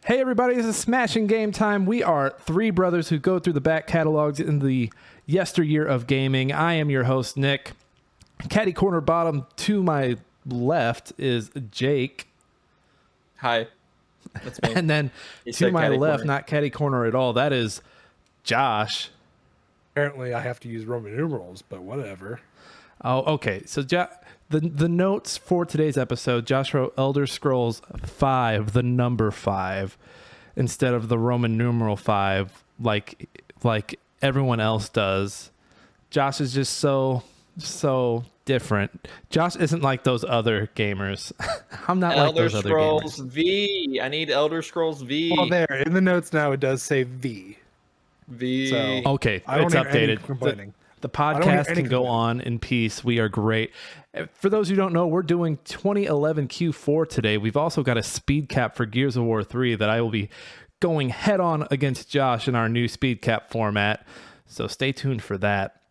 Hey everybody, this is Smashing Game Time. We are three brothers who go through the back catalogs in the yesteryear of gaming. I am your host, Nick. Caddy corner bottom to my left is Jake. Hi, that's me. And then to my left, not caddy corner at all, that is Josh. Apparently I have to use Roman numerals, but whatever. Oh, okay. So the notes for today's episode, Josh wrote Elder Scrolls 5, the number 5, instead of the Roman numeral 5, like everyone else does. Josh is just so different. Josh isn't like those other gamers. I'm not like those other gamers. Elder Scrolls V. I need Elder Scrolls V. Well, there in the notes now it does say V. V. So, okay, it's updated. The podcast can go on in peace. We are great. For those who don't know, we're doing 2011 Q4 today. We've also got a Speedcap for Gears of War 3 that I will be going head on against Josh in our new Speedcap format. So stay tuned for that.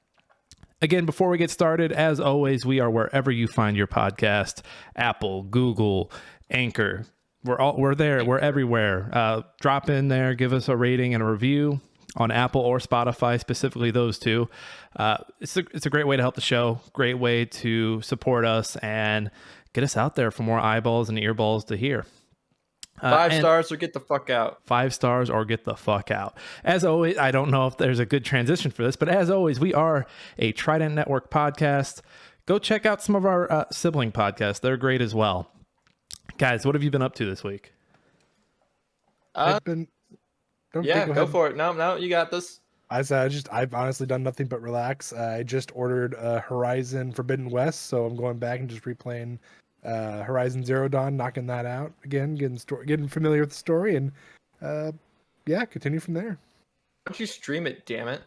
Again, before we get started, as always, we are wherever you find your podcast. Apple, Google, Anchor. We're there. We're everywhere. Drop in there. Give us a rating and a review on Apple or Spotify, specifically those two. It's a great way to help the show, great way to support us and get us out there for more eyeballs and earballs to hear. 5 stars or get the fuck out. 5 stars or get the fuck out. As always, I don't know if there's a good transition for this, but as always, we are a Trident Network podcast. Go check out some of our sibling podcasts. They're great as well. Guys, what have you been up to this week? Go for it. No, you got this. I've honestly done nothing but relax. I just ordered Horizon Forbidden West, so I'm going back and just replaying Horizon Zero Dawn, knocking that out again, getting familiar with the story, and continue from there. Why don't you stream it, damn it?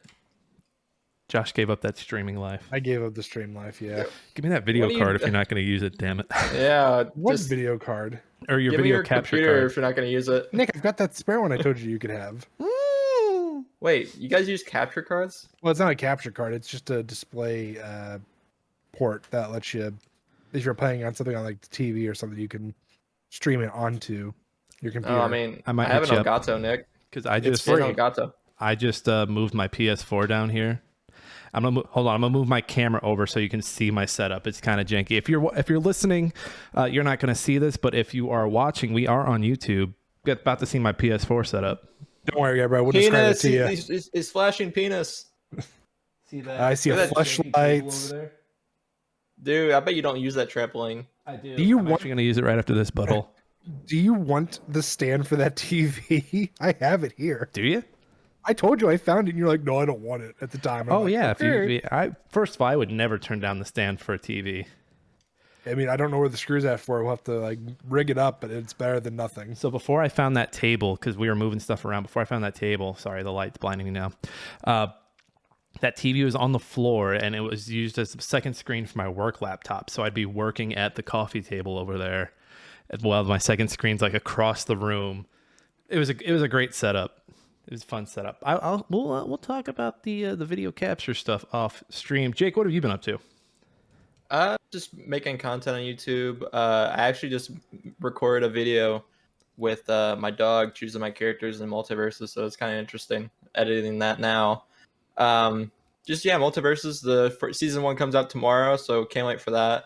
Josh gave up that streaming life. I gave up the stream life, yeah. Give me that video card if you're not going to use it, damn it. Yeah. What video card? Or your video capture card. If you're not going to use it. Nick, I've got that spare one I told you could have. Wait, you guys use capture cards? Well, it's not a capture card. It's just a display port that lets you, if you're playing on something on like the TV or something, you can stream it onto your computer. I have an Elgato, Nick. Because I just moved my PS4 down here. Hold on. I'm gonna move my camera over so you can see my setup. It's kind of janky. If you're listening, you're not gonna see this, but if you are watching, we are on YouTube. Get about to see my PS4 setup. Don't worry, bro. We'll describe it to you. He's flashing penis. See that? I see a flashlight. Dude, I bet you don't use that trampoline. I do. I'm actually gonna use it right after this butthole. Do you want the stand for that TV? I have it here. Do you? I told you I found it, and you're like, no, I don't want it at the time. First of all, I would never turn down the stand for a TV. I mean, I don't know where the screw's at for it. We'll have to rig it up, but it's better than nothing. So before I found that table, because we were moving stuff around, sorry, the light's blinding me now. That TV was on the floor, and it was used as a second screen for my work laptop. So I'd be working at the coffee table over there, while my second screen's across the room. It was a great setup. It was a fun setup. We'll talk about the video capture stuff off stream. Jake, what have you been up to? Just making content on YouTube. I actually just recorded a video with my dog choosing my characters in Multiverses, so it's kind of interesting editing that now. Multiverses. The season 1 comes out tomorrow, so can't wait for that.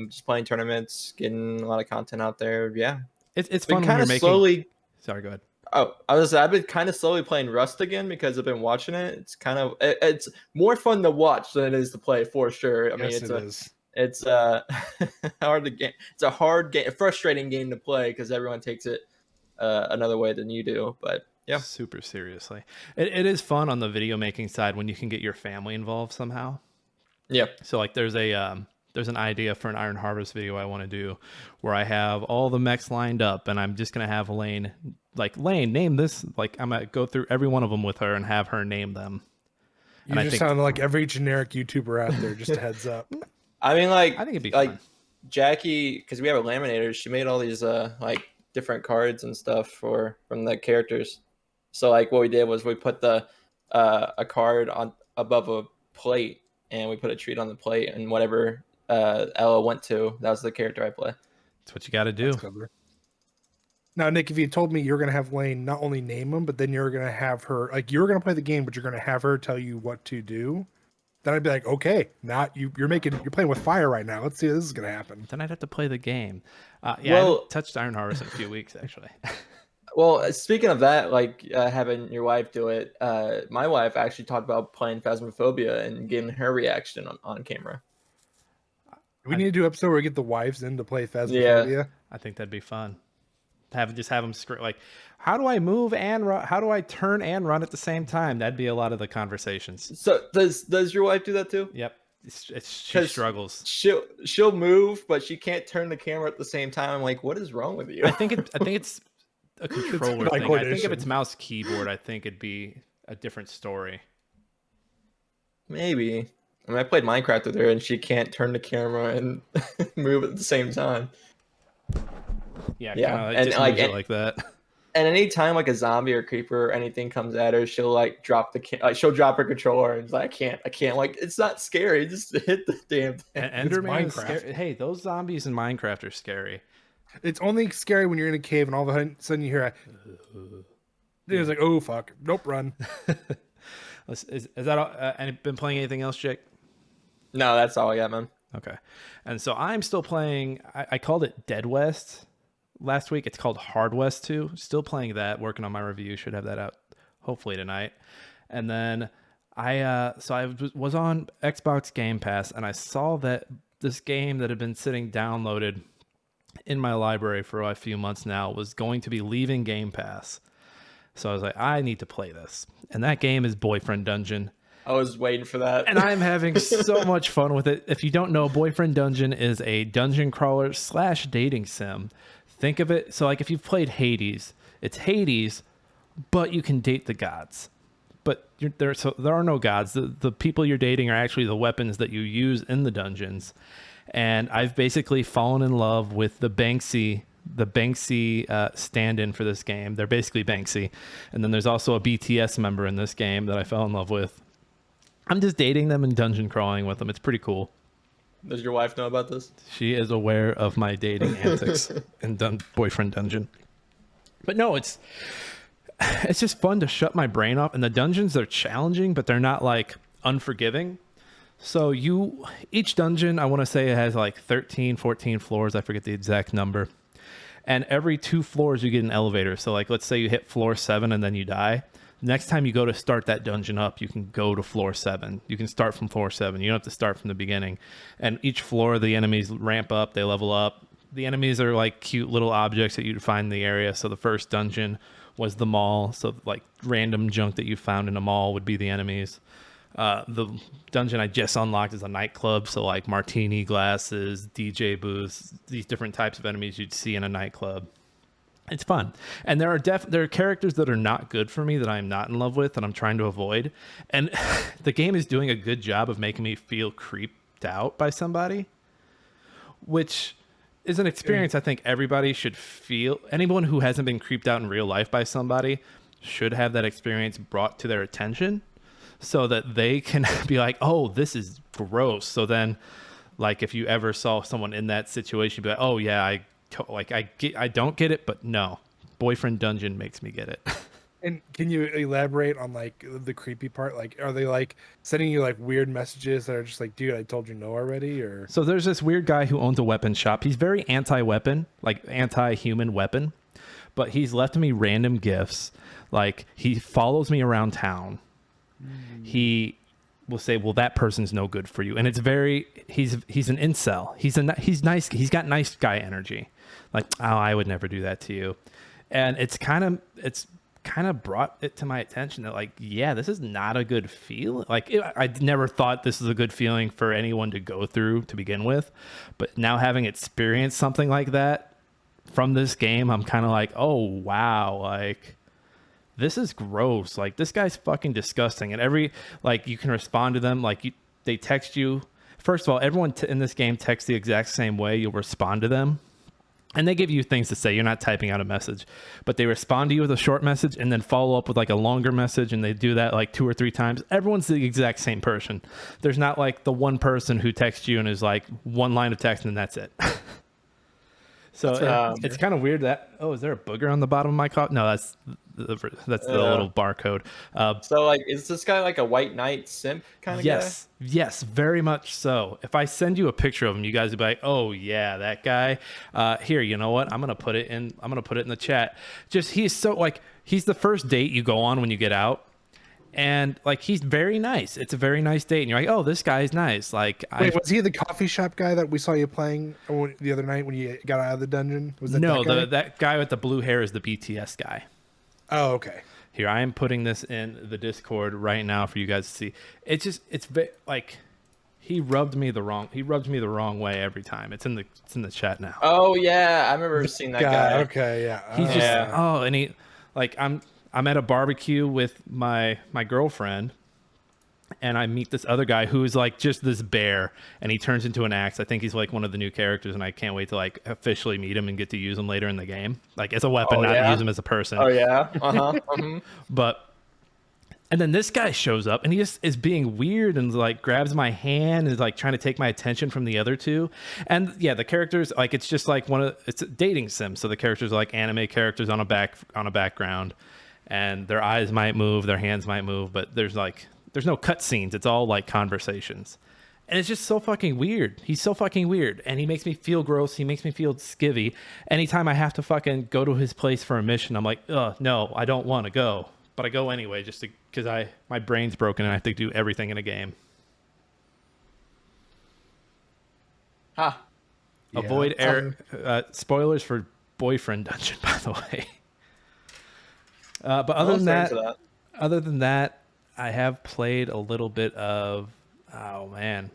Just playing tournaments, getting a lot of content out there. Yeah, it's fun when you're making. Sorry, go ahead. Oh, I've been kind of slowly playing Rust again because I've been watching it. It's more fun to watch than it is to play, for sure. I mean, it's hard to game. It's a hard game, a frustrating game to play because everyone takes it another way than you do. But yeah, super seriously, it is fun on the video making side when you can get your family involved somehow. Yeah. So there's an idea for an Iron Harvest video I want to do where I have all the mechs lined up, and I'm just gonna have Lane name this. I'm gonna go through every one of them with her and have her name them. You just sound like every generic YouTuber out there. Just a heads up. I mean, I think it'd be fun. Jackie, because we have a laminator, she made all these different cards and stuff from the characters. So what we did was we put a card on above a plate, and we put a treat on the plate, and whatever Ella went to, that was the character I play. That's what you got to do. Now, Nick, if you told me you're going to have Lane not only name them, but then you're going to have her, like, you're going to play the game, but you're going to have her tell you what to do, then I'd be like, okay, you're playing with fire right now. Let's see if this is going to happen. Then I'd have to play the game. I haven't touched Iron Harvest in a few weeks, actually. Well, speaking of that, like having your wife do it, my wife actually talked about playing Phasmophobia and getting her reaction on camera. We need to do an episode where we get the wives in to play Phasmophobia. Yeah. I think that'd be fun. Have them like, how do I move and run? How do I turn and run at the same time? That'd be a lot of the conversations. So does your wife do that too? Yep. She struggles. She'll move, but she can't turn the camera at the same time. I'm like, what is wrong with you? I think it's a controller thing. I think if it's mouse keyboard, I think it'd be a different story. Maybe. I mean, I played Minecraft with her, and she can't turn the camera and move at the same time. Yeah, and like that. And anytime like a zombie or creeper or anything comes at her, she'll like drop she'll drop her controller and like, I can't. Like, it's not scary. Just hit the damn thing. And Enderman is scary. Hey, those zombies in Minecraft are scary. It's only scary when you're in a cave and all of a sudden you hear it's like, oh fuck, nope, run. Is that all? And been playing anything else, Jake? No, that's all I got, man. Okay. And so I'm still playing, I called it Dead West last week. It's called Hard West 2. Still playing that, working on my review. Should have that out hopefully tonight. And then I was on Xbox Game Pass, and I saw that this game that had been sitting downloaded in my library for a few months now was going to be leaving Game Pass. So I was like, I need to play this. And that game is Boyfriend Dungeon. I was waiting for that. And I'm having so much fun with it. If you don't know, Boyfriend Dungeon is a dungeon crawler / dating sim. Think of it. So like if you've played Hades, it's Hades, but you can date the gods. But there are no gods. The people you're dating are actually the weapons that you use in the dungeons. And I've basically fallen in love with the Banksy stand-in for this game. They're basically Banksy. And then there's also a BTS member in this game that I fell in love with. I'm just dating them and dungeon crawling with them. It's pretty cool. Does your wife know about this? She is aware of my dating antics in Boyfriend Dungeon. But no, it's just fun to shut my brain off. And the dungeons are challenging, but they're not like unforgiving. So each dungeon, I want to say it has like 13, 14 floors. I forget the exact number. And every 2 floors you get an elevator. So like, let's say you hit floor 7 and then you die. Next time you go to start that dungeon up, you can go to floor 7. You can start from floor 7. You don't have to start from the beginning. And each floor, the enemies ramp up, they level up. The enemies are like cute little objects that you'd find in the area. So the first dungeon was the mall. So like random junk that you found in a mall would be the enemies. The dungeon I just unlocked is a nightclub. So like martini glasses, DJ booths, these different types of enemies you'd see in a nightclub. It's fun. And there are characters that are not good for me that I'm not in love with that I'm trying to avoid. And the game is doing a good job of making me feel creeped out by somebody, which is an experience I think everybody should feel. Anyone who hasn't been creeped out in real life by somebody should have that experience brought to their attention so that they can be like, oh, this is gross. So then, like, if you ever saw someone in that situation, be like, oh yeah, I don't get it, but no, Boyfriend Dungeon makes me get it. And can you elaborate on like the creepy part? Like, are they like sending you like weird messages that are just like, dude, I told you no already? Or so there's this weird guy who owns a weapon shop. He's very anti-weapon, like anti-human weapon, but he's left me random gifts. Like he follows me around town. He will say, well, that person's no good for you. And it's he's an incel. He's nice. He's got nice guy energy. Like, oh, I would never do that to you. And it's kind of brought it to my attention that like, yeah, this is not a good feeling. Like I never thought this was a good feeling for anyone to go through to begin with. But now having experienced something like that from this game, I'm kind of like, oh, wow. Like, this is gross. Like, this guy's fucking disgusting. And you can respond to them. Like, they text you. First of all, everyone in this game texts the exact same way. You'll respond to them. And they give you things to say. You're not typing out a message. But they respond to you with a short message and then follow up with, like, a longer message. And they do that, like, 2 or 3 times. Everyone's the exact same person. There's not, like, the one person who texts you and is, like, one line of text and that's it. So it's kind of weird that is there a booger on the bottom of my coffee? No, that's the little barcode. So like, is this guy like a white knight simp kind of guy? Yes, very much so. If I send you a picture of him, you guys would be like, "Oh yeah, that guy." Here, you know what? I'm gonna put it in the chat. Just he's the first date you go on when you get out. And like he's very nice. It's a very nice date, and you're like, "Oh, this guy's nice." Like, was he the coffee shop guy that we saw you playing the other night when you got out of the dungeon? Was that that guy with the blue hair is the BTS guy. Oh, okay. Here, I am putting this in the Discord right now for you guys to see. It's like he rubbed me the wrong way every time. It's in the chat now. Oh yeah, I remember seeing that guy. Okay, yeah. He's and he like I'm at a barbecue with my girlfriend, and I meet this other guy who is like just this bear, and he turns into an axe. I think he's like one of the new characters, and I can't wait to like officially meet him and get to use him later in the game, like as a weapon, not use him as a person. Oh yeah, And then this guy shows up, and he just is being weird and like grabs my hand and is like trying to take my attention from the other two. And yeah, the characters, like it's just like it's a dating sim, so the characters are like anime characters on a background. And their eyes might move, their hands might move, but there's no cutscenes. It's all like conversations. And it's just so fucking weird. He's so fucking weird. And he makes me feel gross. He makes me feel skivvy. Anytime I have to fucking go to his place for a mission, I'm like, no, I don't want to go. But I go anyway just because my brain's broken and I have to do everything in a game. Yeah. Avoid spoilers for Boyfriend Dungeon, by the way. But other than that, I have played a little bit of. Oh man,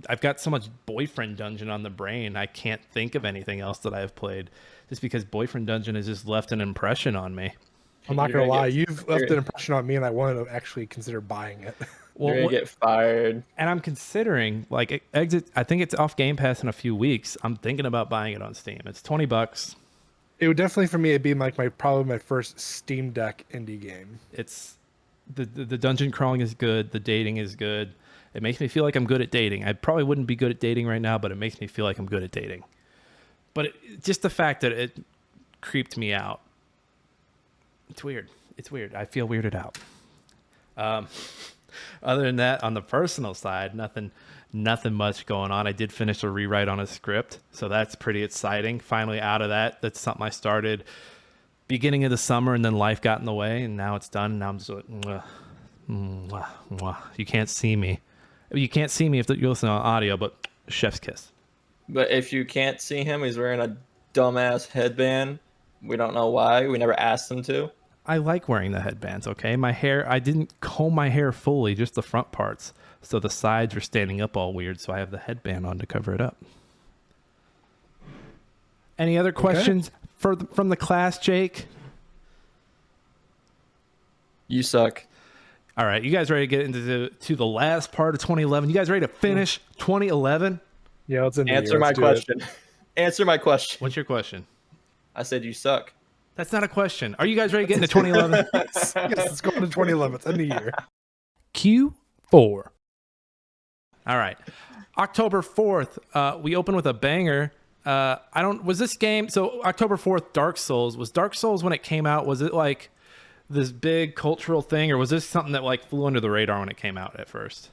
I've got so much Boyfriend Dungeon on the brain. I can't think of anything else that I've played, just because Boyfriend Dungeon has just left an impression on me. I'm not gonna lie, you've left an impression on me, and I wanted to actually consider buying it. Well, you're gonna get fired. And I'm considering exit. I think it's off Game Pass in a few weeks. I'm thinking about buying it on Steam. It's $20. It would definitely, for me, it'd be like probably my first Steam Deck indie game. It's the dungeon crawling is good. The dating is good. It makes me feel like I'm good at dating. I probably wouldn't be good at dating right now, but it makes me feel like I'm good at dating. But just the fact that it creeped me out. It's weird. I feel weirded out. Other than that, on the personal side, nothing much going on. I did finish a rewrite on a script, so that's pretty exciting. Finally out of that. That's something I started beginning of the summer, and then life got in the way, and now it's done. And now I'm just like, you can't see me. You can't see me if you listen on audio, but chef's kiss. But if you can't see him, he's wearing a dumbass headband. We don't know why. We never asked him to. I like wearing the headbands, okay? My hair, I didn't comb my hair fully, just the front parts. So the sides were standing up all weird, so I have the headband on to cover it up. Any other questions from the class, Jake? You suck. All right, you guys ready to get into the last part of 2011? You guys ready to finish 2011? Yeah, let's answer my question. Answer my question. What's your question? I said you suck. That's not a question. Are you guys ready to get into 2011? Yes, let's go into 2011. It's a new year. Q4. All right. October 4th, we open with a banger. Was this game, so October 4th, Dark Souls. Was Dark Souls, when it came out, was it like this big cultural thing, or was this something that like flew under the radar when it came out at first?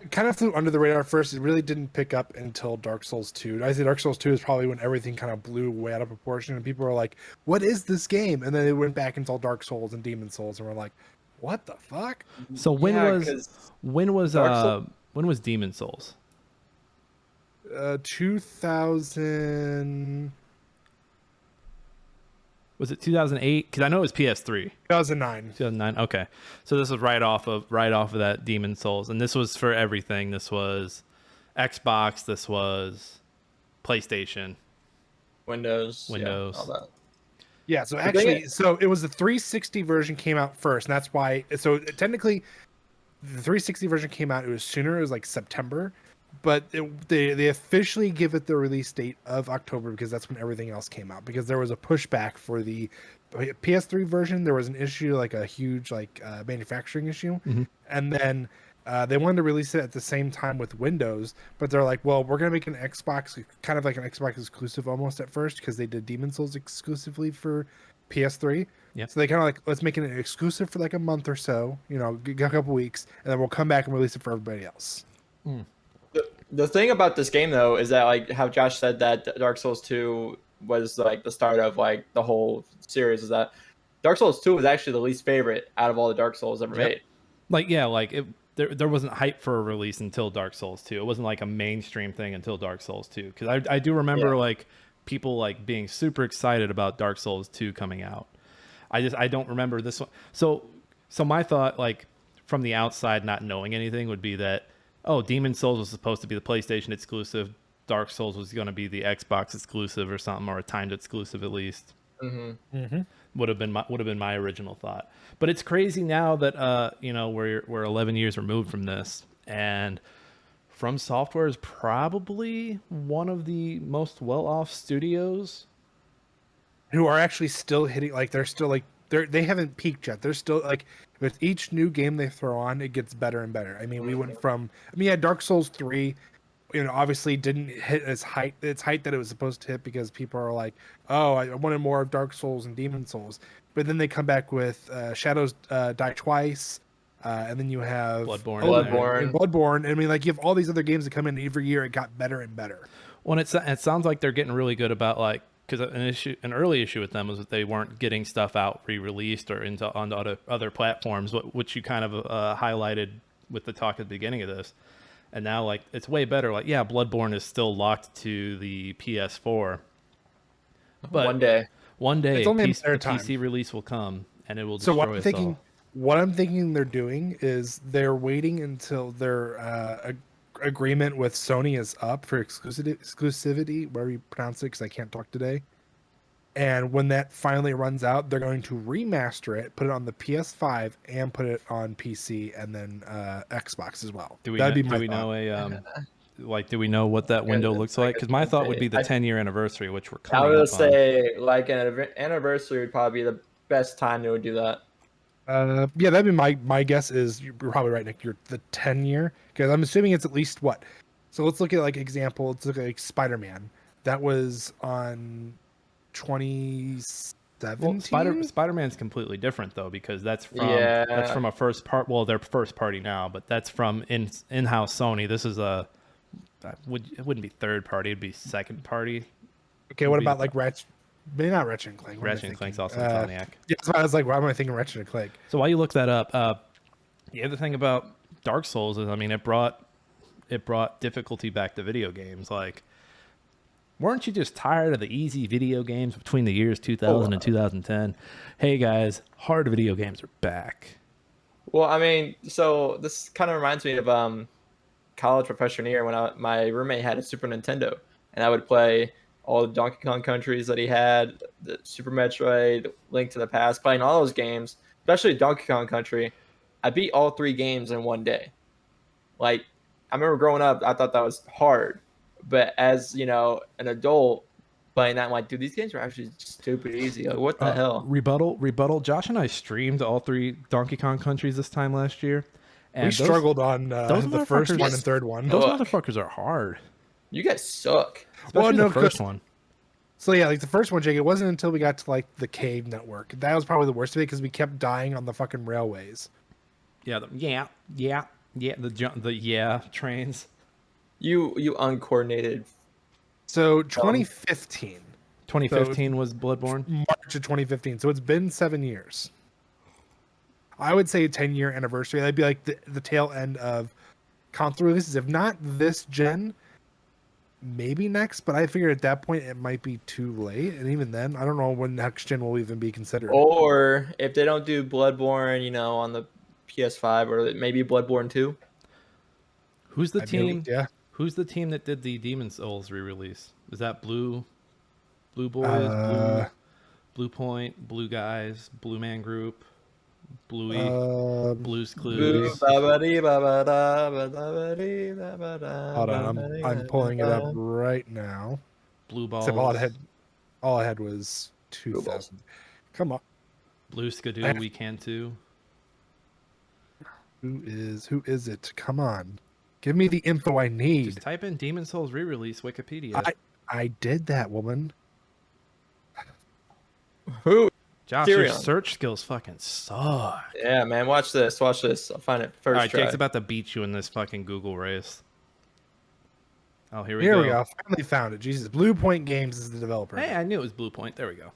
It kind of flew under the radar first. It really didn't pick up until Dark Souls 2. I say Dark Souls 2 is probably when everything kind of blew way out of proportion, and people were like, what is this game? And then they went back and saw Dark Souls and Demon Souls, and were like, what the fuck? So when was Demon Souls? 2000. Was it 2008? Because I know it was PS3. 2009. 2009. Okay, so this was right off of that Demon Souls, and this was for everything. This was Xbox. This was PlayStation. Windows. Yeah, all that. Yeah. So actually, it was the 360 version came out first, and that's why. So technically, the 360 version came out. It was sooner. It was like September. But they officially give it the release date of October because that's when everything else came out. Because there was a pushback for the PS3 version. There was an issue, like a huge manufacturing issue. Mm-hmm. And then They wanted to release it at the same time with Windows, but they're like, well, we're going to make an Xbox, kind of like an Xbox exclusive almost at first, because they did Demon's Souls exclusively for PS3. Yep. So they kind of like, let's make it an exclusive for like a month or so, you know, a couple weeks, and then we'll come back and release it for everybody else. The thing about this game, though, is that, like how Josh said that Dark Souls 2 was like the start of like the whole series, is that Dark Souls 2 was actually the least favorite out of all the Dark Souls ever made. Like, yeah, like there wasn't hype for a release until Dark Souls 2. It wasn't like a mainstream thing until Dark Souls 2. Because I do remember like people like being super excited about Dark Souls 2 coming out. I don't remember this one. So my thought, like from the outside, not knowing anything, would be that, oh, Demon's Souls was supposed to be the PlayStation exclusive. Dark Souls was going to be the Xbox exclusive or something, or a timed exclusive at least. Would have been my original thought. But it's crazy now that you know, we're 11 years removed from this, and From Software is probably one of the most well-off studios who are actually still hitting, like they're still like they haven't peaked yet. They're still like, with each new game they throw on, it gets better and better. I mean, we went from, Dark Souls 3, you know, obviously didn't hit its height that it was supposed to hit, because people are like, oh, I wanted more of Dark Souls and Demon Souls. But then they come back with Shadows Die Twice, and then you have Bloodborne. I mean, like, you have all these other games that come in every year. It got better and better. Well, it sounds like they're getting really good about, like, because an early issue with them was that they weren't getting stuff out re-released or onto other platforms, which you kind of highlighted with the talk at the beginning of this. And now, like, it's way better. Like, yeah, Bloodborne is still locked to the PS4, but one day it's only a PC release will come and it will destroy us all. What I'm thinking they're doing is they're waiting until their agreement with Sony is up for exclusivity, whatever you pronounce it, because I can't talk today. And when that finally runs out, they're going to remaster it, put it on the PS5, and put it on PC, and then Xbox as well. Do we know what that window looks like? Because my thought would be the 10-year anniversary, which we're coming up on. I would say like an anniversary would probably be the best time to do that. Yeah, that'd be my guess. Is you're probably right, Nick. You're the 10-year, because I'm assuming it's at least what. So let's look at like example. Let's look at like Spider-Man. That was on 2017. Well, Spider-Man's completely different though, because that's from a first part. Well, they're first party now, but that's from in-house Sony. This is it wouldn't be third party. It'd be second party. Okay, what about like Ratchet? Maybe not Ratchet and Clank. Ratchet and Clank's also Insomniac. Yeah, so I was like, why am I thinking Ratchet and Clank? So while you look that up, the other thing about Dark Souls is, I mean, it brought difficulty back to video games. Like, weren't you just tired of the easy video games between the years 2000 and 2010? Hey guys, hard video games are back. Well, I mean, so this kind of reminds me of college professional year when my roommate had a Super Nintendo, and I would play all the Donkey Kong countries that he had, the Super Metroid, Link to the Past, playing all those games, especially Donkey Kong Country. I beat all 3 games in one day. Like, I remember growing up, I thought that was hard. But as, you know, an adult playing that, I'm like, dude, these games are actually stupid easy. Like, what the hell? Rebuttal. Josh and I streamed all 3 Donkey Kong countries this time last year. And we struggled on the first one and third one. Those motherfuckers are hard. You guys suck. Especially the first one. So yeah, like the first one, Jake, it wasn't until we got to like the cave network. That was probably the worst of it, because we kept dying on the fucking railways. Yeah, the trains. You uncoordinated. So 2015. 2015 was Bloodborne? March of 2015. So it's been 7 years. I would say a 10-year anniversary. That'd be like the tail end of console releases. If not this gen, maybe next, but I figured at that point it might be too late. And even then, I don't know when next gen will even be considered. Or if they don't do Bloodborne, you know, on the PS5, or maybe Bloodborne 2. Who's the team? Who's the team that did the Demon Souls re-release? Is that Blue Boys, Blue Point, Blue Guys, Blue Man Group, Blue's Clues? Hold on, I'm pulling it up right now. Blue Balls. Except all I had was 2000. Come on. Blue Skidoo, We Can Too. Who is it? Come on. Give me the info I need. Just type in Demon Souls re-release Wikipedia. I did that, woman. Who? Josh, your search skills fucking suck. Yeah, man. Watch this. I'll find it first. All right, try. Jake's about to beat you in this fucking Google race. Oh, here we go. Finally found it. Jesus. Blue Point Games is the developer. Hey, I knew it was Blue Point. There we go.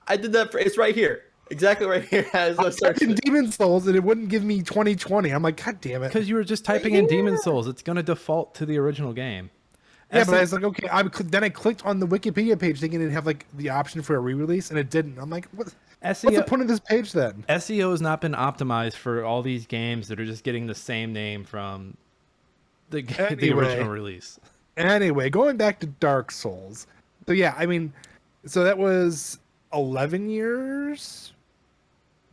I did that. It's right here. Exactly right here. As I typed in Demon Souls and it wouldn't give me 2020. I'm like, God damn it. Because you were just typing in Demon Souls. It's going to default to the original game. Yeah, but I was like, okay. Then I clicked on the Wikipedia page thinking it'd have like the option for a re-release, and it didn't. I'm like, what's the point of this page then? SEO has not been optimized for all these games that are just getting the same name from the original release. Anyway, going back to Dark Souls. So yeah, I mean, so that was 11 years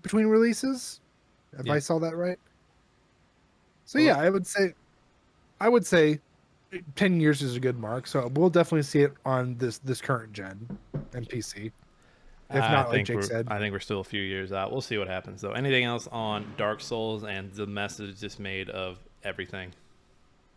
between releases, if I saw that right. So yeah, I would say 10 years is a good mark. So we'll definitely see it on this current gen and PC. If not, like Jake said. I think we're still a few years out. We'll see what happens though. Anything else on Dark Souls and the message just made of everything?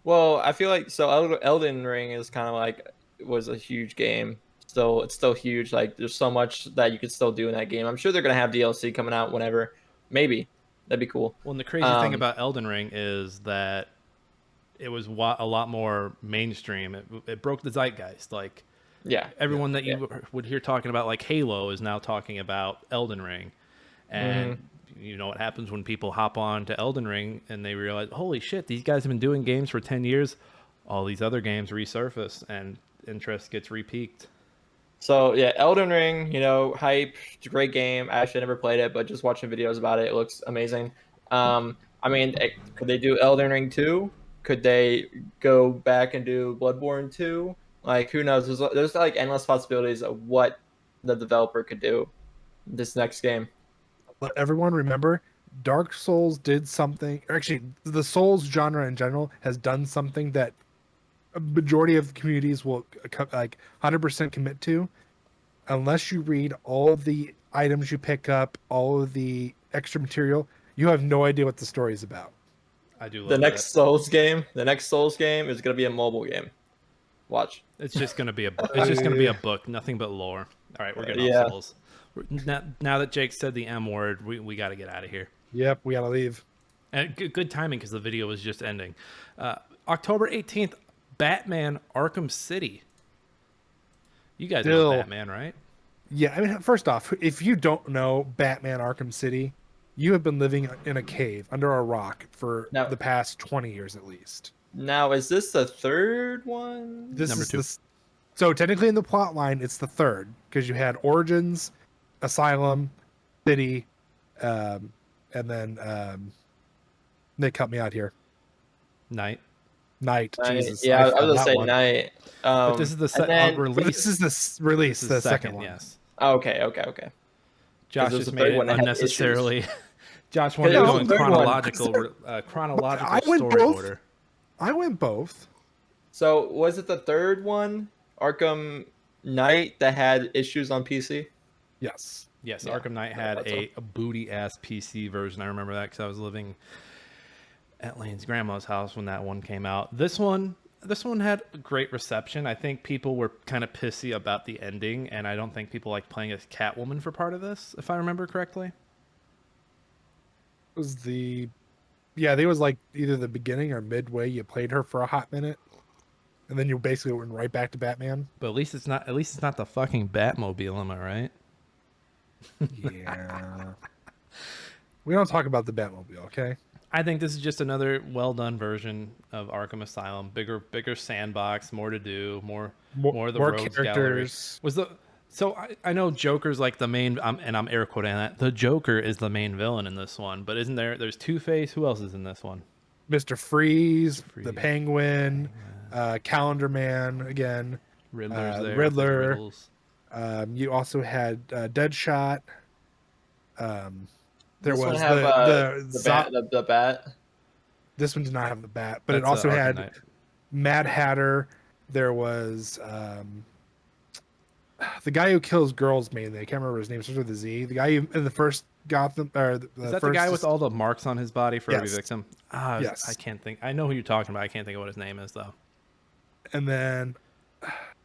Well, I feel like Elden Ring is kind of like was a huge game. It's still huge. Like there's so much that you could still do in that game. I'm sure they're gonna have DLC coming out whenever. Maybe that'd be cool. Well, and the crazy thing about Elden Ring is that it was a lot more mainstream. It broke the zeitgeist. Like everyone that you would hear talking about like Halo is now talking about Elden Ring, and you know what happens when people hop on to Elden Ring and they realize, holy shit, these guys have been doing games for 10 years. All these other games resurface and interest gets repeaked. So yeah, Elden Ring, hype. It's a great game. I actually never played it, but just watching videos about it, it looks amazing. I mean, could they do Elden Ring 2? Could they go back and do Bloodborne 2? Like, who knows? There's like endless possibilities of what the developer could do this next game. Let everyone remember, Dark Souls did something. Or actually, the Souls genre in general has done something that a majority of communities will like 100% commit to. Unless you read all of the items you pick up, all of the extra material, you have no idea what the story is about. I do love the next Souls game. The next Souls game is going to be a mobile game. Watch. It's just going to be a book, nothing but lore. All right, we're getting off Souls. Now that Jake said the M word, we got to get out of here. Yep, we got to leave. And good timing because the video was just ending. October 18th, Batman Arkham City. You guys know Batman, right? Yeah, I mean, first off, if you don't know Batman Arkham City, you have been living in a cave under a rock for the past 20 years at least. Now, is this the third one? This is number 2. So technically in the plot line, it's the third because you had Origins, Asylum, City, and then they cut me out here. Night. Jesus. Yeah, I was gonna say Night. But this is the release. This is the release. The second one. Yes. Okay. Josh just made it unnecessarily. Josh wanted to go in chronological story order. I went both. So was it the third one, Arkham Knight, that had issues on PC? Yes. Yeah, Arkham Knight had a booty ass PC version. I remember that because I was living at Lane's grandma's house when that one came out. This one had great reception. I think people were kind of pissy about the ending, and I don't think people liked playing as Catwoman for part of this, if I remember correctly. It was I think it was like either the beginning or midway. You played her for a hot minute, and then you basically went right back to Batman. But at least it's not the fucking Batmobile, am I right? Yeah. We don't talk about the Batmobile, okay? I think this is just another well-done version of Arkham Asylum. Bigger sandbox, more to do, more of the rogues characters. So I know Joker's like the main, and I'm air quoting that. The Joker is the main villain in this one, but isn't there? There's Two-Face. Who else is in this one? Mr. Freeze, the Penguin, Calendar Man again. Riddler's there. Riddler. You also had Deadshot. There was the bat. This one did not have the bat, but it also had Mad Hatter. There was the guy who kills girls mainly. I can't remember his name. Starts with a Z. The guy who, in the first Gotham, or is that the guy with all the marks on his body for every victim? Yes. I can't think. I know who you're talking about. I can't think of what his name is though. And then,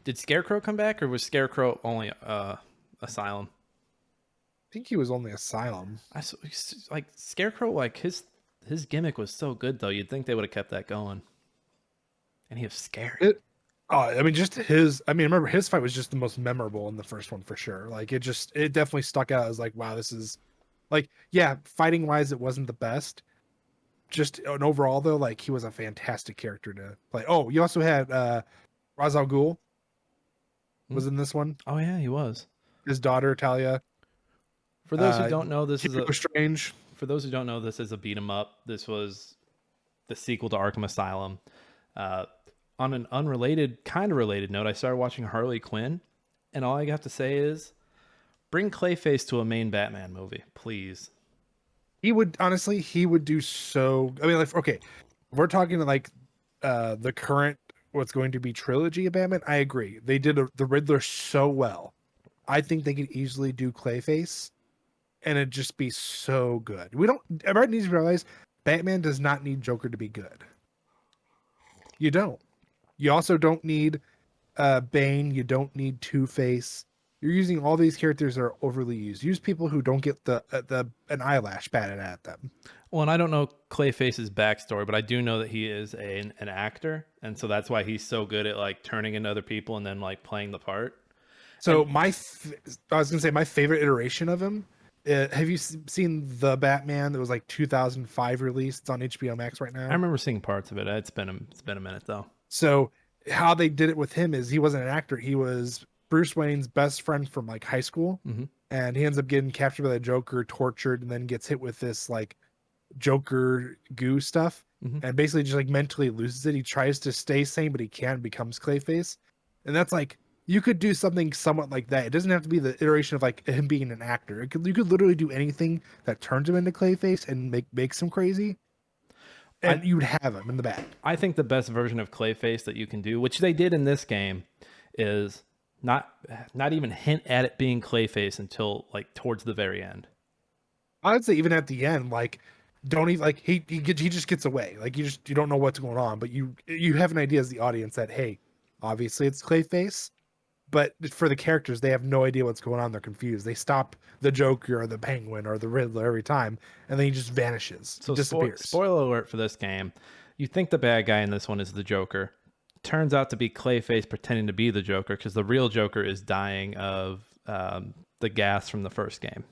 did Scarecrow come back, or was Scarecrow only Asylum? I think he was only Asylum. Like Scarecrow, like his gimmick was so good though. You'd think they would have kept that going. And he was scary. I mean, just his. I mean, remember his fight was just the most memorable in the first one for sure. Like it definitely stuck out as like, wow, this is, like, yeah, fighting wise, it wasn't the best. Just an overall though, like he was a fantastic character to play. Oh, you also had Ra's al Ghul was in this one. Oh yeah, he was. His daughter Talia. For those who don't know, this is strange. For those who don't know, this is a beat 'em up. This was the sequel to Arkham Asylum. On an unrelated, kind of related note, I started watching Harley Quinn, and all I have to say is, bring Clayface to a main Batman movie, please. He would do so. I mean, like, okay, we're talking like the current what's going to be trilogy of Batman. I agree. They did the Riddler so well. I think they could easily do Clayface, and it'd just be so good. Everybody needs to realize Batman does not need Joker to be good. You don't. You also don't need Bane. You don't need Two-Face. You're using all these characters that are overly used. Use people who don't get an eyelash batted at them. Well, and I don't know Clayface's backstory, but I do know that he is an actor, and so that's why he's so good at like turning into other people and then like playing the part. So I was gonna say my favorite iteration of him. Have you seen the Batman that was like 2005 released? It's on HBO Max right now. I remember seeing parts of it. It's been a minute though. So how they did it with him is he wasn't an actor. He was Bruce Wayne's best friend from like high school, and he ends up getting captured by the Joker, tortured, and then gets hit with this like Joker goo stuff, and basically just like mentally loses it. He tries to stay sane, but he can't. Becomes Clayface, and that's like you could do something somewhat like that. It doesn't have to be the iteration of like him being an actor. You could literally do anything that turns him into Clayface and makes him crazy. And you'd have him in the back. I think the best version of Clayface that you can do, which they did in this game, is not even hint at it being Clayface until like towards the very end. I would say even at the end, like don't even like he just gets away. Like you don't know what's going on, but you have an idea as the audience that hey, obviously it's Clayface, but for the characters they have no idea what's going on. They're confused. They stop the Joker or the Penguin or the Riddler every time, and then he just vanishes. So disappears. Spoiler alert for this game. You think the bad guy in this one is the Joker. Turns out to be Clayface pretending to be the Joker because the real Joker is dying of the gas from the first game.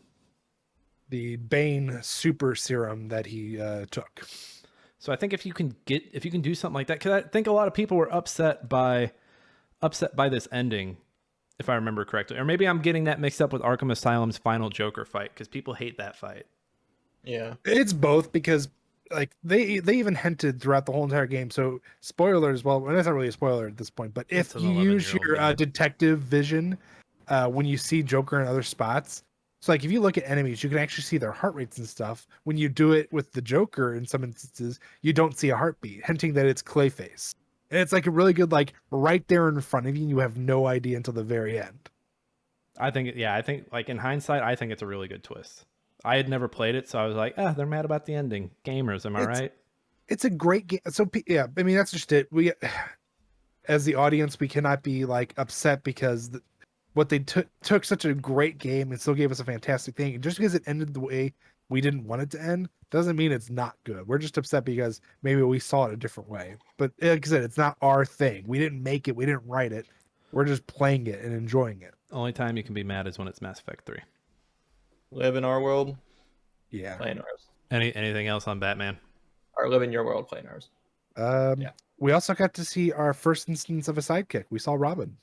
The Bane super serum that he took. So I think if you can do something like that, because I think a lot of people were upset by this ending, if I remember correctly, or maybe I'm getting that mixed up with Arkham Asylum's final Joker fight because people hate that fight. Yeah, it's both because like they even hinted throughout the whole entire game. So spoiler as well. That's not really a spoiler at this point, but if you use your detective vision when you see Joker in other spots. So like if you look at enemies, you can actually see their heart rates and stuff. When you do it with the Joker in some instances, you don't see a heartbeat, hinting that it's Clayface. And it's like a really good, like right there in front of you, and you have no idea until the very end. I think like in hindsight, I think it's a really good twist. I had never played it, so I was like, they're mad about the ending. Gamers, am I right? It's a great game. So yeah, I mean, that's just it. We, as the audience, we cannot be like upset because what they took such a great game and still gave us a fantastic thing. And just because it ended the way we didn't want it to end doesn't mean it's not good. We're just upset because maybe we saw it a different way. But like I said, it's not our thing. We didn't make it. We didn't write it. We're just playing it and enjoying it. Only time you can be mad is when it's Mass Effect 3. Live in our world. Yeah. Play in ours. Anything else on Batman? Or live in your world, play in ours. Yeah. We also got to see our first instance of a sidekick. We saw Robin.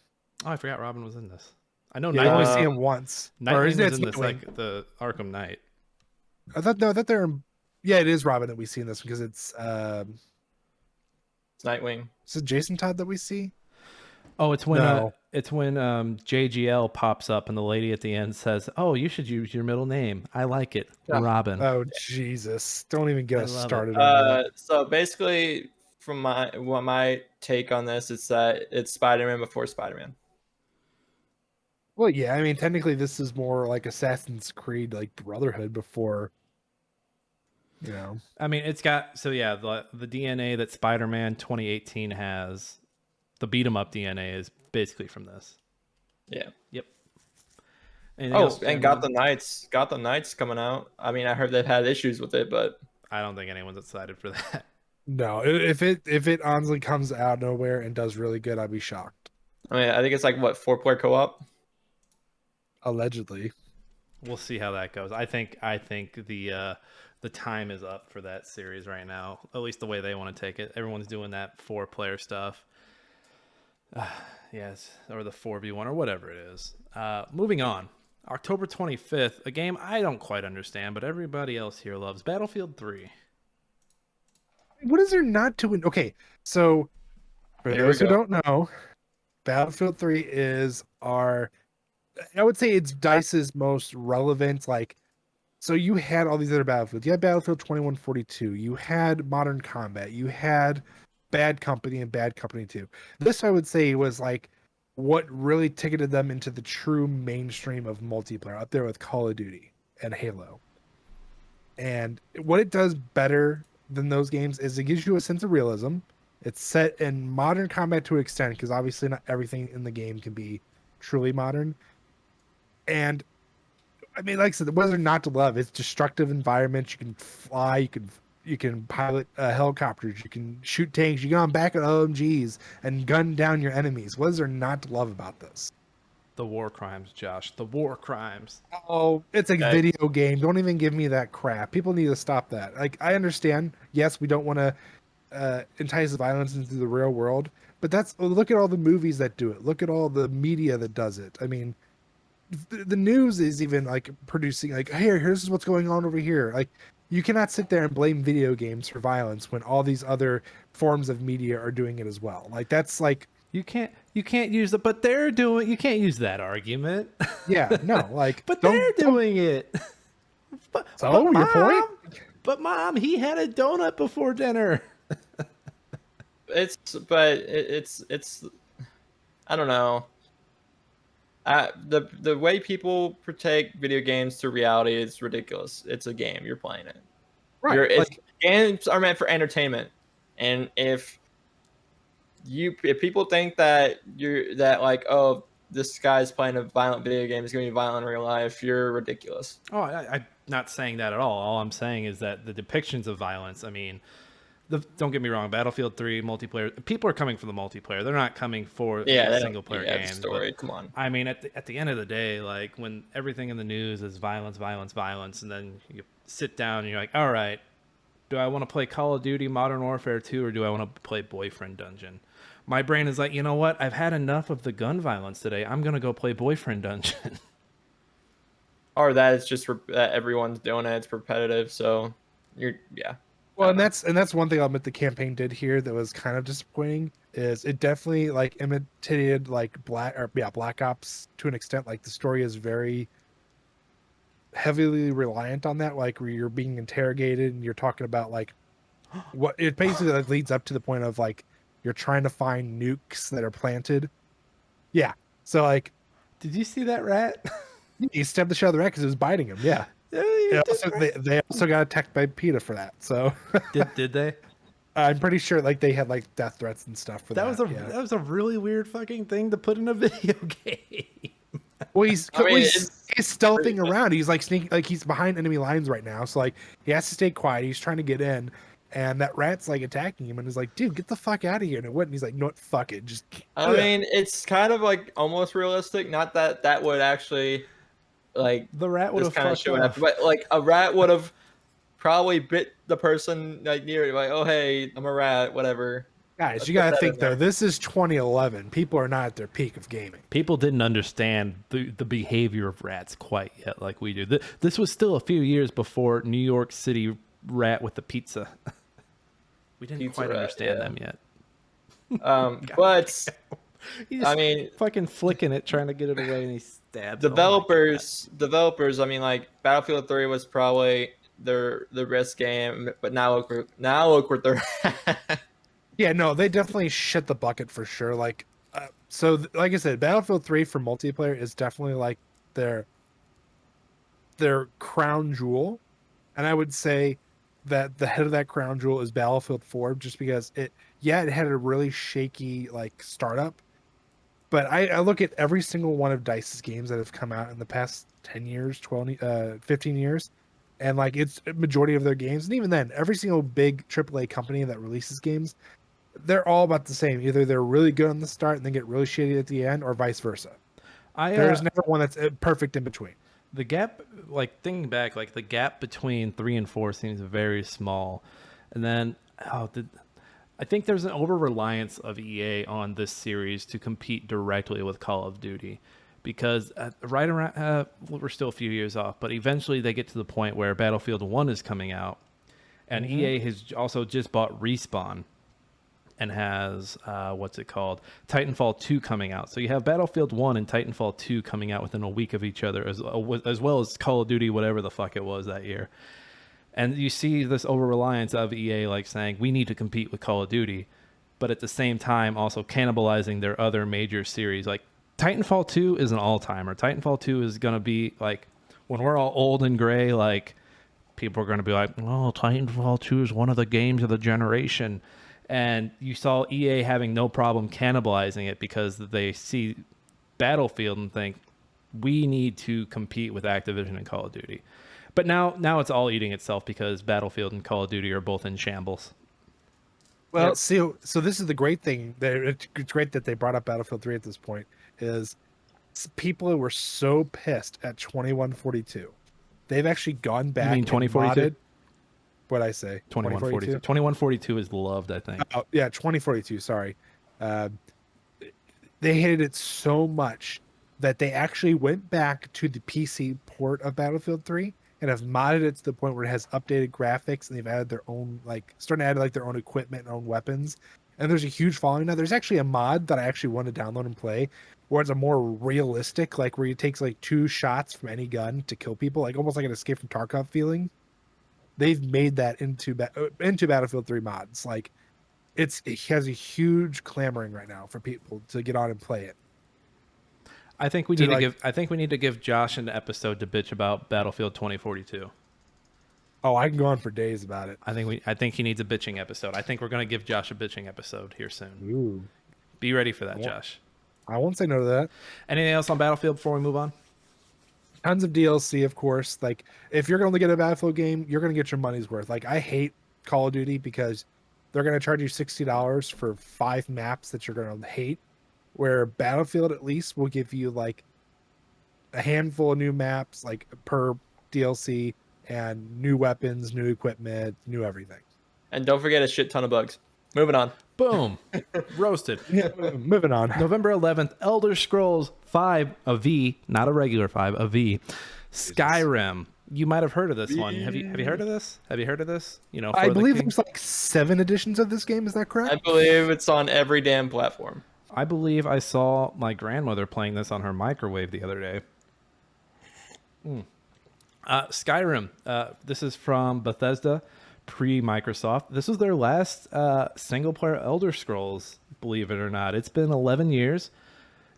Oh, I forgot Robin was in this. I know. Yeah, I only see him once. Nightwing was in this, like the Arkham Knight. I thought they're. Yeah, it is Robin that we see in this because it's Nightwing. Is it Jason Todd that we see? Oh, it's when JGL pops up and the lady at the end says, "Oh, you should use your middle name. I like it, Robin." Oh Jesus! Don't even get us started. On that. So basically, from my take on this, it's that it's Spider-Man before Spider-Man. Well, yeah, I mean, technically, this is more like Assassin's Creed, like Brotherhood before, you know. I mean, it's got the DNA that Spider-Man 2018 has, the beat 'em up DNA is basically from this. Yeah. Yep. Anything else, and Gotham Knights coming out. I mean, I heard they've had issues with it, but I don't think anyone's excited for that. No, if it honestly comes out of nowhere and does really good, I'd be shocked. I mean, I think it's like what 4-player co-op. Allegedly. We'll see how that goes. I think the time is up for that series right now. At least the way they want to take it. Everyone's doing that 4-player stuff. Yes, or the 4v1 or whatever it is. Moving on. October 25th, a game I don't quite understand, but everybody else here loves, Battlefield 3. What is there not to win? Okay, so for those who don't know, Battlefield 3 is I would say it's DICE's most relevant, like, so you had all these other Battlefields. You had Battlefield 2142. You had Modern Combat. You had Bad Company and Bad Company 2. This, I would say, was like what really ticketed them into the true mainstream of multiplayer, up there with Call of Duty and Halo. And what it does better than those games is it gives you a sense of realism. It's set in modern combat to an extent, because obviously not everything in the game can be truly modern. And I mean, like I said, what is there not to love? It's destructive environments. You can fly. You can pilot helicopters. You can shoot tanks. You get on back of OMGs and gun down your enemies. What is there not to love about this? The war crimes, Josh. The war crimes. Oh, it's a video game. Don't even give me that crap. People need to stop that. Like, I understand. Yes, we don't want to entice violence into the real world, but look at all the movies that do it. Look at all the media that does it. I mean, the news is even like producing like, here's what's going on over here. Like, you cannot sit there and blame video games for violence when all these other forms of media are doing it as well. Like, that's like, you can't use it, but they're doing. You can't use that argument. Yeah, no, like, but they're doing it. But your point? But Mom, he had a donut before dinner. It's I don't know. The way people take video games to reality is ridiculous. It's a game. You're playing it. Right. Games are meant for entertainment, and if people think that this guy's playing a violent video game, is going to be violent in real life, you're ridiculous. Oh, I'm not saying that at all. All I'm saying is that the depictions of violence, I mean, don't get me wrong, Battlefield 3 multiplayer, people are coming for the multiplayer. They're not coming for the single player game. Story. Come on. I mean, at the end of the day, like, when everything in the news is violence, and then you sit down and you're like, all right, do I want to play Call of Duty Modern Warfare 2 or do I want to play Boyfriend Dungeon? My brain is like, you know what? I've had enough of the gun violence today. I'm going to go play Boyfriend Dungeon. Or that it's just everyone's doing it. It's repetitive. So Well, and that's one thing I'll admit the campaign did here that was kind of disappointing, is it definitely like imitated like Black Ops to an extent. Like, the story is very heavily reliant on that, like, where you're being interrogated and you're talking about like what it basically like leads up to the point of like you're trying to find nukes that are planted. Yeah. So like, did you see that rat? He stabbed the shit out of the rat because it was biting him. Yeah. They also got attacked by PETA for that. So did they? I'm pretty sure like they had like death threats and stuff for that. That was a really weird fucking thing to put in a video game. Well, he's stealthing around. He's like sneaking, like he's behind enemy lines right now. So like he has to stay quiet. He's trying to get in, and that rat's like attacking him, and he's like, "Dude, get the fuck out of here!" And it wouldn't. He's like, "No, fuck it, just." I mean, it's kind of like almost realistic. Not that would actually, like, the rat would have fucked off, but like a rat would have probably bit the person like near it. Like, oh hey, I'm a rat, whatever. Guys, you gotta think though. This is 2011. People are not at their peak of gaming. People didn't understand the behavior of rats quite yet, like we do. This was still a few years before New York City rat with the pizza. We didn't quite understand them yet. But I mean, fucking flicking it, trying to get it away, and he stabs. Developers. I mean, like Battlefield 3 was probably the risk game, but now look where they're. Yeah, no, they definitely shit the bucket for sure. Like, Like I said, Battlefield 3 for multiplayer is definitely like their crown jewel, and I would say that the head of that crown jewel is Battlefield 4, just because it had a really shaky like startup. But I look at every single one of DICE's games that have come out in the past 10 years, 15 years, and like it's a majority of their games. And even then, every single big AAA company that releases games, they're all about the same. Either they're really good on the start and then get really shitty at the end, or vice versa. There's never one that's perfect in between. The gap, like thinking back, like the gap between 3 and 4 seems very small. And then, I think there's an over-reliance of EA on this series to compete directly with Call of Duty, because right around, we're still a few years off, but eventually they get to the point where Battlefield 1 is coming out, and EA has also just bought Respawn and has, Titanfall 2 coming out. So you have Battlefield 1 and Titanfall 2 coming out within a week of each other, as well as Call of Duty, whatever the fuck it was that year. And you see this over-reliance of EA like saying, we need to compete with Call of Duty, but at the same time also cannibalizing their other major series. Like Titanfall 2 is an all-timer. Titanfall 2 is going to be like, when we're all old and gray, like people are going to be like, oh, Titanfall 2 is one of the games of the generation. And you saw EA having no problem cannibalizing it because they see Battlefield and think, we need to compete with Activision and Call of Duty. But now it's all eating itself because Battlefield and Call of Duty are both in shambles. Well, yep. So this is the great thing. It's great that they brought up Battlefield 3 at this point, is people were so pissed at 2142. They've actually gone back. You mean 2042? What'd I say? 2142. 2142 is loved, I think. Oh, yeah, 2042, sorry. They hated it so much that they actually went back to the PC port of Battlefield 3 and have modded it to the point where it has updated graphics, and they've added their own, like, starting to add like their own equipment and own weapons. And there's a huge following now. There's actually a mod that I actually want to download and play, where it's a more realistic, like where it takes like 2 shots from any gun to kill people, like almost like an Escape from Tarkov feeling. They've made that into Battlefield 3 mods. Like it has a huge clamoring right now for people to get on and play it. I think we need to give Josh an episode to bitch about Battlefield 2042. Oh, I can go on for days about it. I think he needs a bitching episode. I think we're going to give Josh a bitching episode here soon. Ooh. Be ready for that, Josh. I won't say no to that. Anything else on Battlefield before we move on? Tons of DLC, of course. Like, if you're going to get a Battlefield game, you're going to get your money's worth. Like, I hate Call of Duty because they're going to charge you $60 for 5 maps that you're going to hate, where Battlefield at least will give you like a handful of new maps, like per DLC, and new weapons, new equipment, new everything. And don't forget a shit ton of bugs. Moving on. Boom. Roasted. Moving on. November 11th, Elder Scrolls 5, a V, not a regular 5, a V. Skyrim. You might have heard of this one. Have you heard of this? Have you heard of this? You know, I believe there's like 7 editions of this game. Is that correct? I believe it's on every damn platform. I believe I saw my grandmother playing this on her microwave the other day. Skyrim. This is from Bethesda, pre-Microsoft. This was their last single-player Elder Scrolls, believe it or not. It's been 11 years.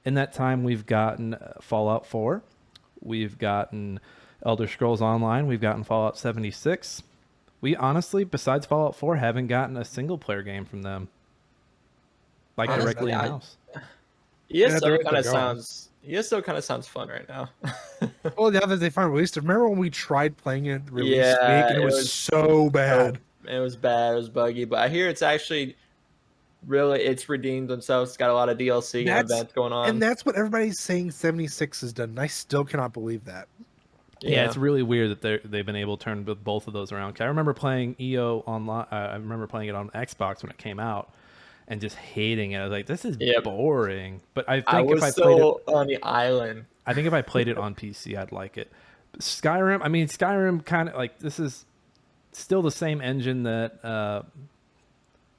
In that time, we've gotten Fallout 4. We've gotten Elder Scrolls Online. We've gotten Fallout 76. We honestly, besides Fallout 4, haven't gotten a single-player game from them. Like honestly, directly in-house. ESO kind of sounds fun right now. Well, now that they finally released it, remember when we tried playing it release week and it was so bad. It was bad. It was buggy. But I hear it's actually it's redeemed themselves. It's got a lot of DLC and events going on. And that's what everybody's saying 76 has done. And I still cannot believe that. Yeah, it's really weird that they've been able to turn both of those around. I remember playing EO online. I remember playing it on Xbox when it came out, and just hating it. I was like, "This is boring." But I think if I played it on the island, I think if I played it on PC, I'd like it. Skyrim kind of like, this is still the same engine that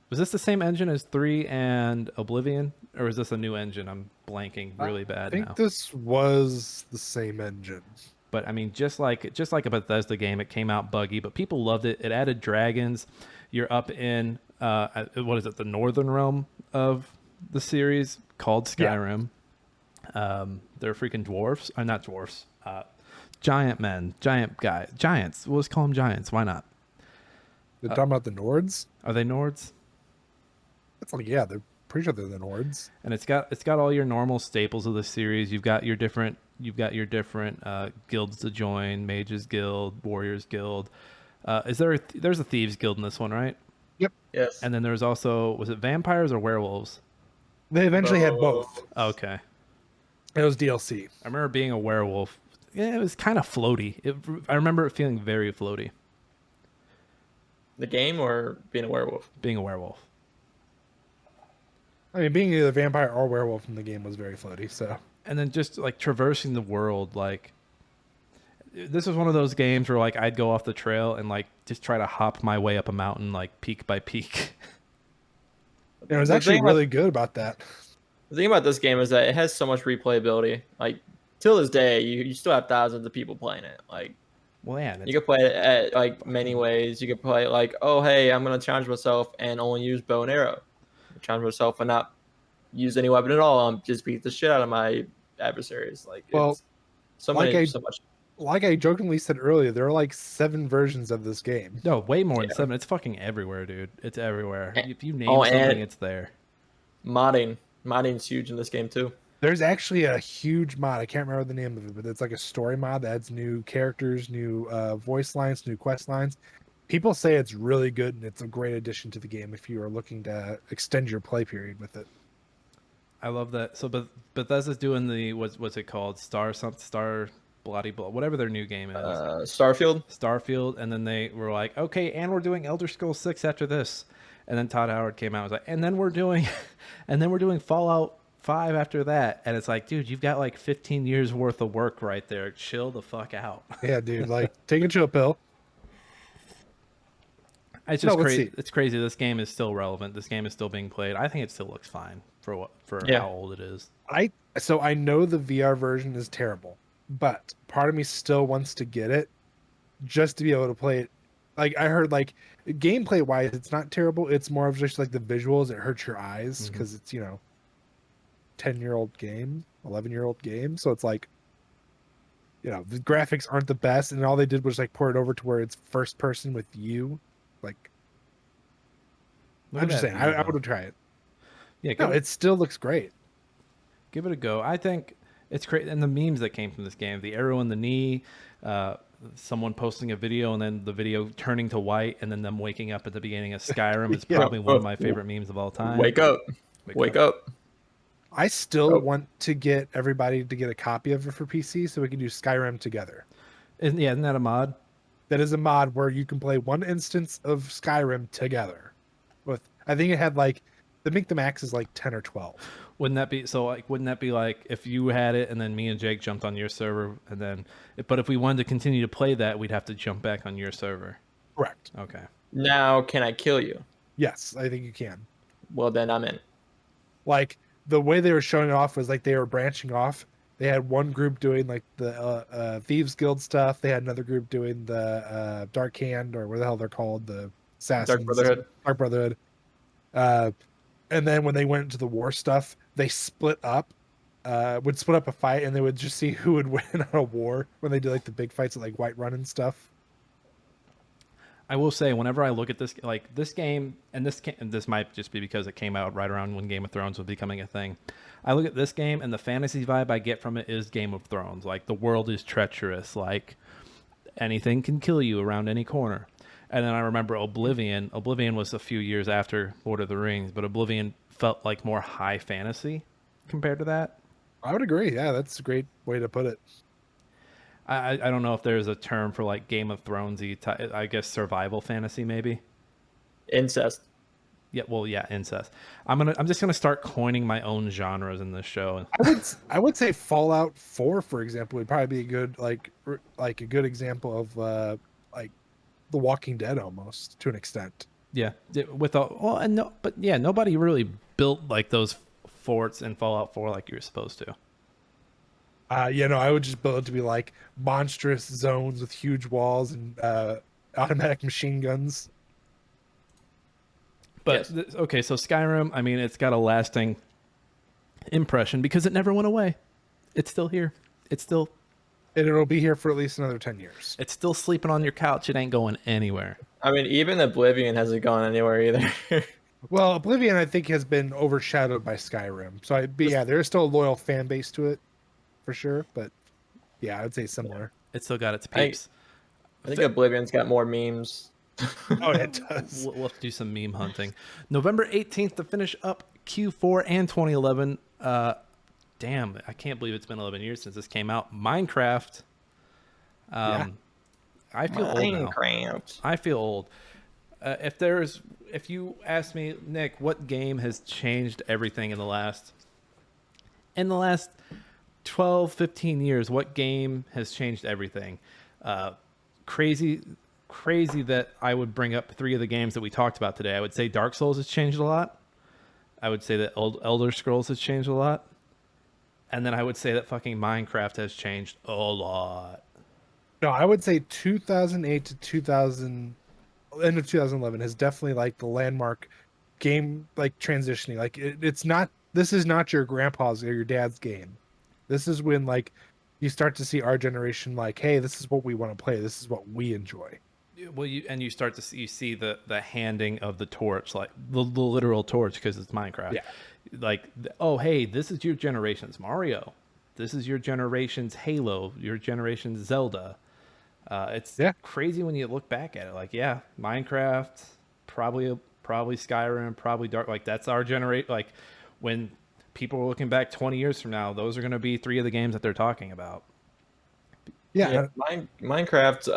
was this the same engine as 3 and Oblivion, or is this a new engine? I'm blanking really bad now. I think this was the same engine. But I mean, just like a Bethesda game, it came out buggy, but people loved it. It added dragons. You're up in the northern realm of the series, called Skyrim. Yeah. They're freaking dwarfs. Not dwarfs. Giant men. Giant guys. Giants. We'll just call them giants. Why not? They're talking about the Nords? Are they Nords? It's like, yeah, they're pretty sure they're the Nords. And it's got all your normal staples of the series. You've got your different guilds to join: Mages Guild, Warriors Guild. There's a Thieves Guild in this one, right? Yep. Yes. And then there was also, was it vampires or werewolves? They eventually had both. Okay. It was DLC. I remember being a werewolf. Yeah, it was kind of floaty. I remember it feeling very floaty. The game or being a werewolf? Being a werewolf. I mean, being either vampire or werewolf in the game was very floaty. So. And then just like traversing the world, like this was one of those games where like I'd go off the trail and like just try to hop my way up a mountain, like peak by peak. It was actually really good about that. The thing about this game is that it has so much replayability. Like till this day, you still have thousands of people playing it. Like, well, yeah, you can play it at like many ways. You can play it like, oh hey, I'm gonna challenge myself and only use bow and arrow. Challenge myself and not use any weapon at all. Just beat the shit out of my adversaries. Like, well, it's so much. Like I jokingly said earlier, there are like 7 versions of this game. No, way more than 7. It's fucking everywhere, dude. It's everywhere. If you name something, it's there. Modding's huge in this game too. There's actually a huge mod. I can't remember the name of it, but it's like a story mod that adds new characters, new voice lines, new quest lines. People say it's really good and it's a great addition to the game if you are looking to extend your play period with it. I love that. So, but Bethesda's doing the what's it called? Star bloody blah, whatever their new game is. Starfield, and then they were like, okay, and we're doing Elder Scrolls 6 after this, and then Todd Howard came out and was like, and then we're doing Fallout 5 after that, and it's like, dude, you've got like 15 years worth of work right there. Chill the fuck out. Yeah, dude, like take a chill pill. It's just crazy. It's crazy. This game is still relevant. This game is still being played. I think it still looks fine for how old it is. I know the VR version is terrible, but part of me still wants to get it just to be able to play it. Like I heard, like gameplay wise, it's not terrible. It's more of just like the visuals. It hurts your eyes because it's 10-year-old game, 11-year-old game. So it's like, the graphics aren't the best, and all they did was like pour it over to where it's first person with you. Like, I'm just saying, I would try it. Yeah, it still looks great. Give it a go. I think it's great. And the memes that came from this game, the arrow in the knee, someone posting a video and then the video turning to white and then them waking up at the beginning of Skyrim is probably one of my favorite memes of all time. Wake up. I still want to get everybody to get a copy of it for PC so we can do Skyrim together. Isn't that a mod? That is a mod where you can play one instance of Skyrim together. I think it had like, the max is like 10 or 12. Wouldn't that be like if you had it and then me and Jake jumped on your server and then, but if we wanted to continue to play that, we'd have to jump back on your server. Correct. Okay. Now, can I kill you? Yes, I think you can. Well, then I'm in. Like the way they were showing it off was like they were branching off. They had one group doing like the Thieves Guild stuff. They had another group doing the Dark Hand, or what the hell they're called, the Assassins. Dark Brotherhood. And then when they went into the war stuff, they would split up a fight, and they would just see who would win on a war when they did like the big fights at like Whiterun and stuff. I will say, whenever I look at this game, and this might just be because it came out right around when Game of Thrones was becoming a thing. I look at this game, and the fantasy vibe I get from it is Game of Thrones. Like, the world is treacherous. Like, anything can kill you around any corner. And then I remember Oblivion. Oblivion was a few years after Lord of the Rings, but Oblivion felt like more high fantasy compared to that. I would agree. Yeah, that's a great way to put it. I don't know if there's a term for like Game of Thronesy. I guess survival fantasy, maybe. Incest. Yeah, well, yeah, incest. I'm just gonna start coining my own genres in this show. I would say Fallout 4, for example, would probably be a good like a good example of like The Walking Dead almost to an extent. Yeah, nobody really built like those forts in Fallout 4 like you were supposed to. I would just build it to be like monstrous zones with huge walls and automatic machine guns. But yes. Okay, so Skyrim, I mean, it's got a lasting impression because it never went away. It's still here. And it'll be here for at least another 10 years. It's still sleeping on your couch. It ain't going anywhere. I mean, even Oblivion hasn't gone anywhere either. Well, Oblivion, I think, has been overshadowed by Skyrim. So, there's still a loyal fan base to it, for sure. But, yeah, I would say similar. It still got its peeps. I think Oblivion's got more memes. Oh, it does. We'll have to do some meme hunting. November 18th to finish up Q4 and 2011. Damn, I can't believe it's been 11 years since this came out. Minecraft. I feel old now. I feel old. If you ask me, Nick, what game has changed everything in the last 12, 15 years, what game has changed everything? Crazy that I would bring up 3 of the games that we talked about today. I would say Dark Souls has changed a lot. I would say that Elder Scrolls has changed a lot. And then I would say that fucking Minecraft has changed a lot. No, I would say 2008 to end of 2011 is definitely like the landmark game, like transitioning. Like it's not. This is not your grandpa's or your dad's game. This is when like you start to see our generation like, hey, this is what we want to play. This is what we enjoy. Well, you start to see the handing of the torch, like the literal torch, because it's Minecraft. Yeah. Like, oh, hey, this is your generation's Mario. This is your generation's Halo. Your generation's Zelda. It's crazy when you look back at it. Like, yeah, Minecraft, probably Skyrim, probably Dark. Like, that's our generation. Like, when people are looking back 20 years from now, those are going to be 3 of the games that they're talking about. Yeah, Minecraft,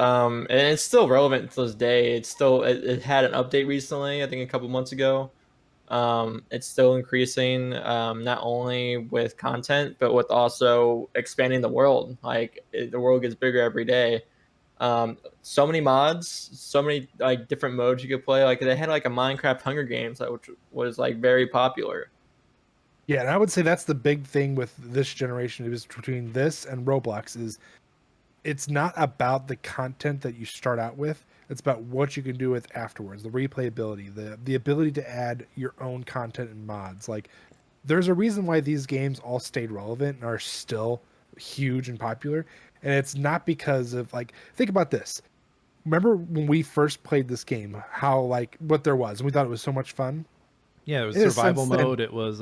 and it's still relevant to this day. It's still it had an update recently, I think a couple months ago. It's still increasing, not only with content but with also expanding the world. Like the world gets bigger every day. So many mods, so many like different modes you could play. Like they had like a Minecraft Hunger Games, which was like very popular. Yeah, and I would say that's the big thing with this generation. It was between this and Roblox is it's not about the content that you start out with. It's about what you can do with afterwards, the replayability, the ability to add your own content and mods. Like, there's a reason why these games all stayed relevant and are still huge and popular. And it's not because of, like, think about this. Remember when we first played this game, how, like, what there was, and we thought it was so much fun? Yeah, it was survival mode, it was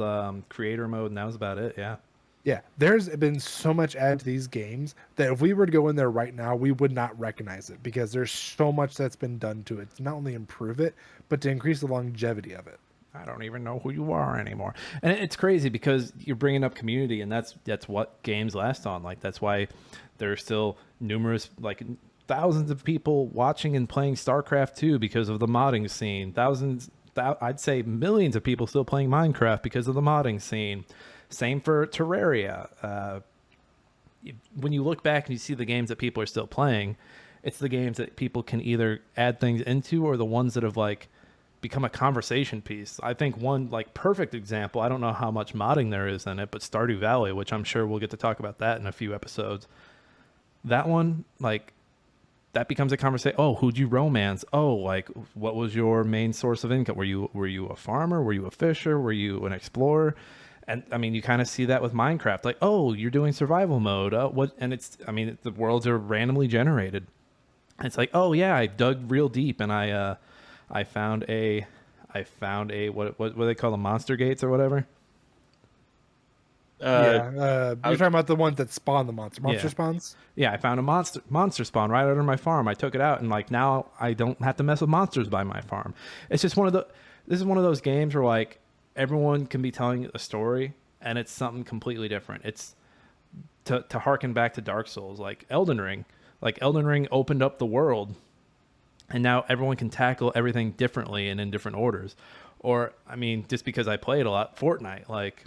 creator mode, and that was about it, yeah. Yeah, there's been so much added to these games that if we were to go in there right now, we would not recognize it because there's so much that's been done to it to not only improve it, but to increase the longevity of it. I don't even know who you are anymore. And it's crazy because you're bringing up community, and that's what games last on. Like, that's why there's still numerous, like, thousands of people watching and playing StarCraft 2 because of the modding scene. I'd say millions of people still playing Minecraft because of the modding scene. Same for Terraria. When you look back and you see the games that people are still playing, it's the games that people can either add things into or the ones that have like become a conversation piece. I think one like perfect example, I don't know how much modding there is in it, but Stardew Valley, which I'm sure we'll get to talk about that in a few episodes. That one, like, that becomes a conversation. Oh, who'd you romance? Oh, like, what was your main source of income? Were you a farmer? Were you a fisher? Were you an explorer? And I mean, you kind of see that with Minecraft. Like, oh, you're doing survival mode. What? And it's, I mean, the worlds are randomly generated. It's like, oh yeah, I dug real deep and I found a what do they call them, monster gates or whatever. You're talking about the ones that spawn the monster spawns. Yeah, I found a monster spawn right under my farm. I took it out, and like now I don't have to mess with monsters by my farm. It's just this is one of those games where like everyone can be telling a story, and it's something completely different. It's to harken back to Dark Souls, like Elden Ring. Like Elden Ring opened up the world, and now everyone can tackle everything differently and in different orders. Or I mean, just because I played a lot, Fortnite, like.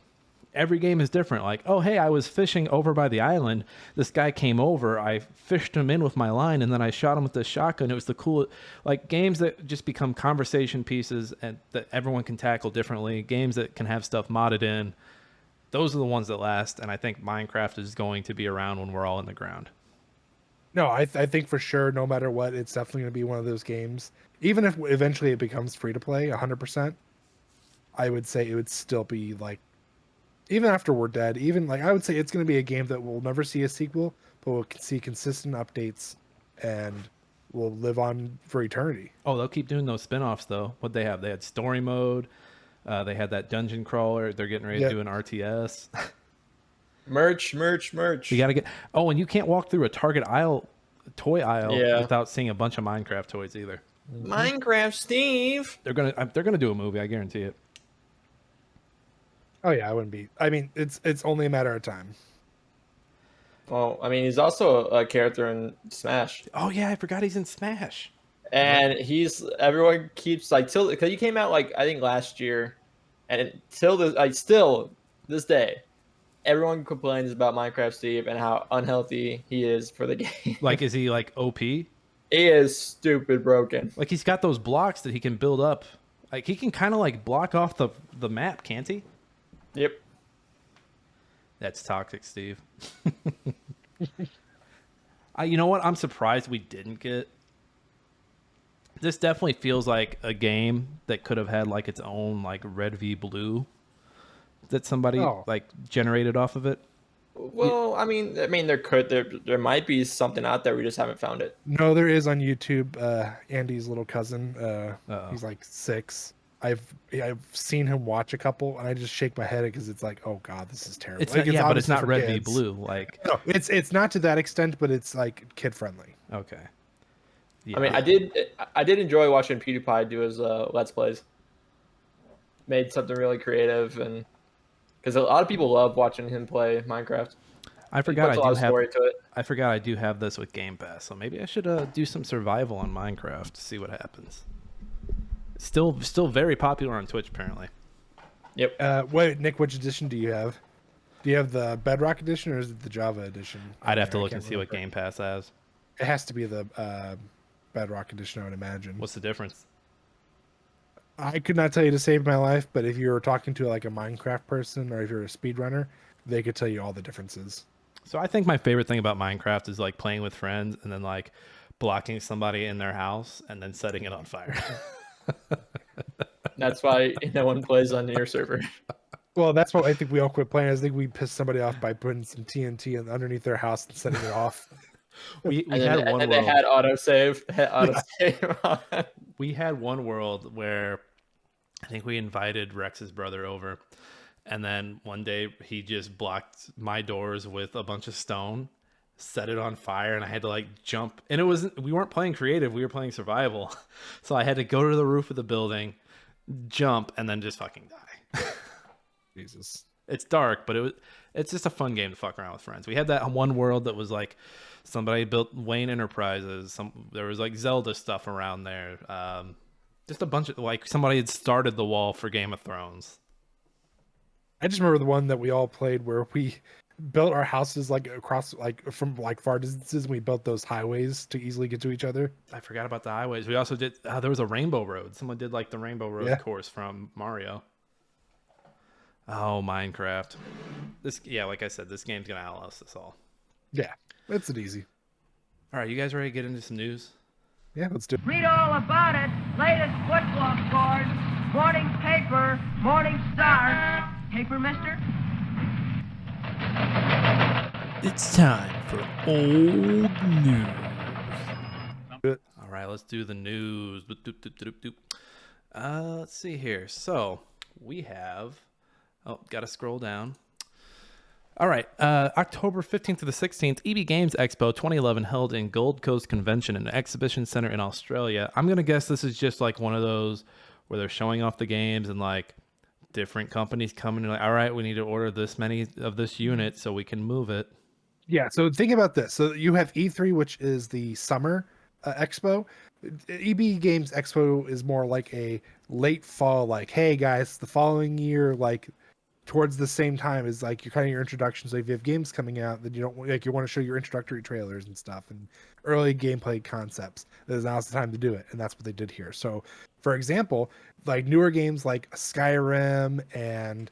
Every game is different. Like, oh, hey, I was fishing over by the island. This guy came over. I fished him in with my line, and then I shot him with the shotgun. It was the cool, like, games that just become conversation pieces and that everyone can tackle differently. Games that can have stuff modded in. Those are the ones that last, and I think Minecraft is going to be around when we're all in the ground. No, I think for sure, no matter what, it's definitely going to be one of those games. Even if eventually it becomes free to play, 100%, I would say it would still be, like, even after we're dead, even like I would say it's going to be a game that we'll never see a sequel, but we'll see consistent updates and will live on for eternity. Oh, they'll keep doing those spin-offs though. What they have? They had story mode. They had that dungeon crawler. They're getting ready to do an RTS. Merch. You got to get. Oh, and you can't walk through a Target toy aisle without seeing a bunch of Minecraft toys either. Minecraft Steve. They're gonna do a movie. I guarantee it. Oh yeah, I wouldn't be. I mean, it's only a matter of time. Well, I mean, he's also a character in Smash. Oh yeah, I forgot he's in Smash. And everyone keeps like because he came out like I think last year, and still this day, everyone complains about Minecraft Steve and how unhealthy he is for the game. Like, is he like OP? He is stupid broken. Like he's got those blocks that he can build up. Like he can kind of like block off the map, can't he? Yep. That's toxic, Steve. You know what? I'm surprised we didn't get. This definitely feels like a game that could have had like its own like Red v Blue that somebody like generated off of it. Well, I mean, there might be something out there. We just haven't found it. No, there is on YouTube. Andy's little cousin. He's like 6. I've seen him watch a couple, and I just shake my head because it's like, oh god, this is terrible. It's like, but it's not Red v Blue. Like, no, it's not to that extent, but it's like kid friendly. Okay. Yeah. I mean, I did enjoy watching PewDiePie do his Let's Plays. Made something really creative, and because a lot of people love watching him play Minecraft. I forgot I forgot I do have this with Game Pass, so maybe I should do some survival on Minecraft to see what happens. Still very popular on Twitch, apparently. Yep. Wait, Nick, which edition do you have? Do you have the Bedrock edition or is it the Java edition? I'd have to look and see what Game Pass has. It has to be the Bedrock edition, I would imagine. What's the difference? I could not tell you to save my life, but if you were talking to like a Minecraft person or if you're a speedrunner, they could tell you all the differences. So I think my favorite thing about Minecraft is like playing with friends and then like blocking somebody in their house and then setting it on fire. That's why no one plays on your server. Well, that's what I think we all quit playing. I think we pissed somebody off by putting some TNT underneath their house and setting it off. We had one world. They had autosave. We had one world where I think we invited Rex's brother over, and then one day he just blocked my doors with a bunch of stone, set it on fire, and I had to like jump. And we weren't playing creative, we were playing survival. So I had to go to the roof of the building, jump, and then just fucking die. Jesus. It's dark, but it's just a fun game to fuck around with friends. We had that one world that was like somebody built Wayne Enterprises. There was like Zelda stuff around there. Just a bunch of like somebody had started the wall for Game of Thrones. I just remember the one that we all played where we built our houses like across like from like far distances, and we built those highways to easily get to each other. I forgot about the highways. We also did there was a Rainbow Road. Someone did like the Rainbow Road course from Mario. Oh, Minecraft. Like I said, this game's gonna outlast us all. Yeah, it's easy. All right, you guys ready to get into some news? Yeah, let's do it. Read all about it. Latest football scores. Morning paper. Morning Star. Paper, mister? It's time for old news. All right, let's do the news. Let's see here. So we have... Oh, got to scroll down. All right. October 15th to the 16th, EB Games Expo 2011 held in Gold Coast Convention and Exhibition Center in Australia. I'm going to guess this is just like one of those where they're showing off the games and like different companies coming and like, all right, we need to order this many of this unit so we can move it. Yeah. So think about this. So you have E3, which is the summer expo. EB Games Expo is more like a late fall, like, hey guys, the following year, like towards the same time is like your introduction. So if you have games coming out that you don't like, you want to show your introductory trailers and stuff and early gameplay concepts, now's the time to do it. And that's what they did here. So for example, like newer games like Skyrim and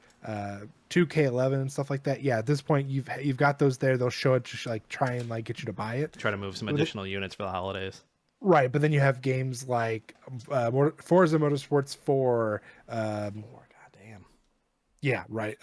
2K11 and stuff like that. Yeah, at this point you've got those there. They'll show it to like try and like get you to buy it. Try to move some additional units for the holidays. Right, but then you have games like Forza Motorsports 4. Goddamn. Yeah, right.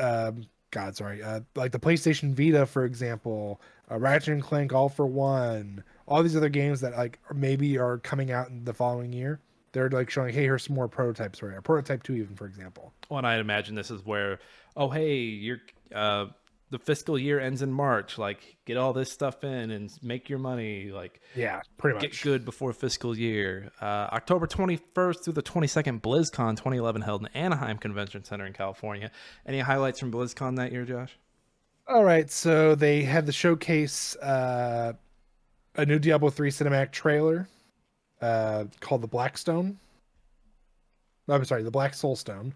God, sorry. Like the PlayStation Vita, for example, Ratchet and Clank All for One, all these other games that like maybe are coming out in the following year. They're like showing, hey, here's some more prototypes for it. Prototype 2 even, for example. Well, and I imagine this is where, oh, hey, the fiscal year ends in March. Like, get all this stuff in and make your money. Like, yeah, pretty much. Get good before fiscal year. October 21st through the 22nd, BlizzCon 2011 held in Anaheim Convention Center in California. Any highlights from BlizzCon that year, Josh? All right, so they had the showcase a new Diablo 3 cinematic trailer called the Blackstone. I'm sorry, the Black Soulstone.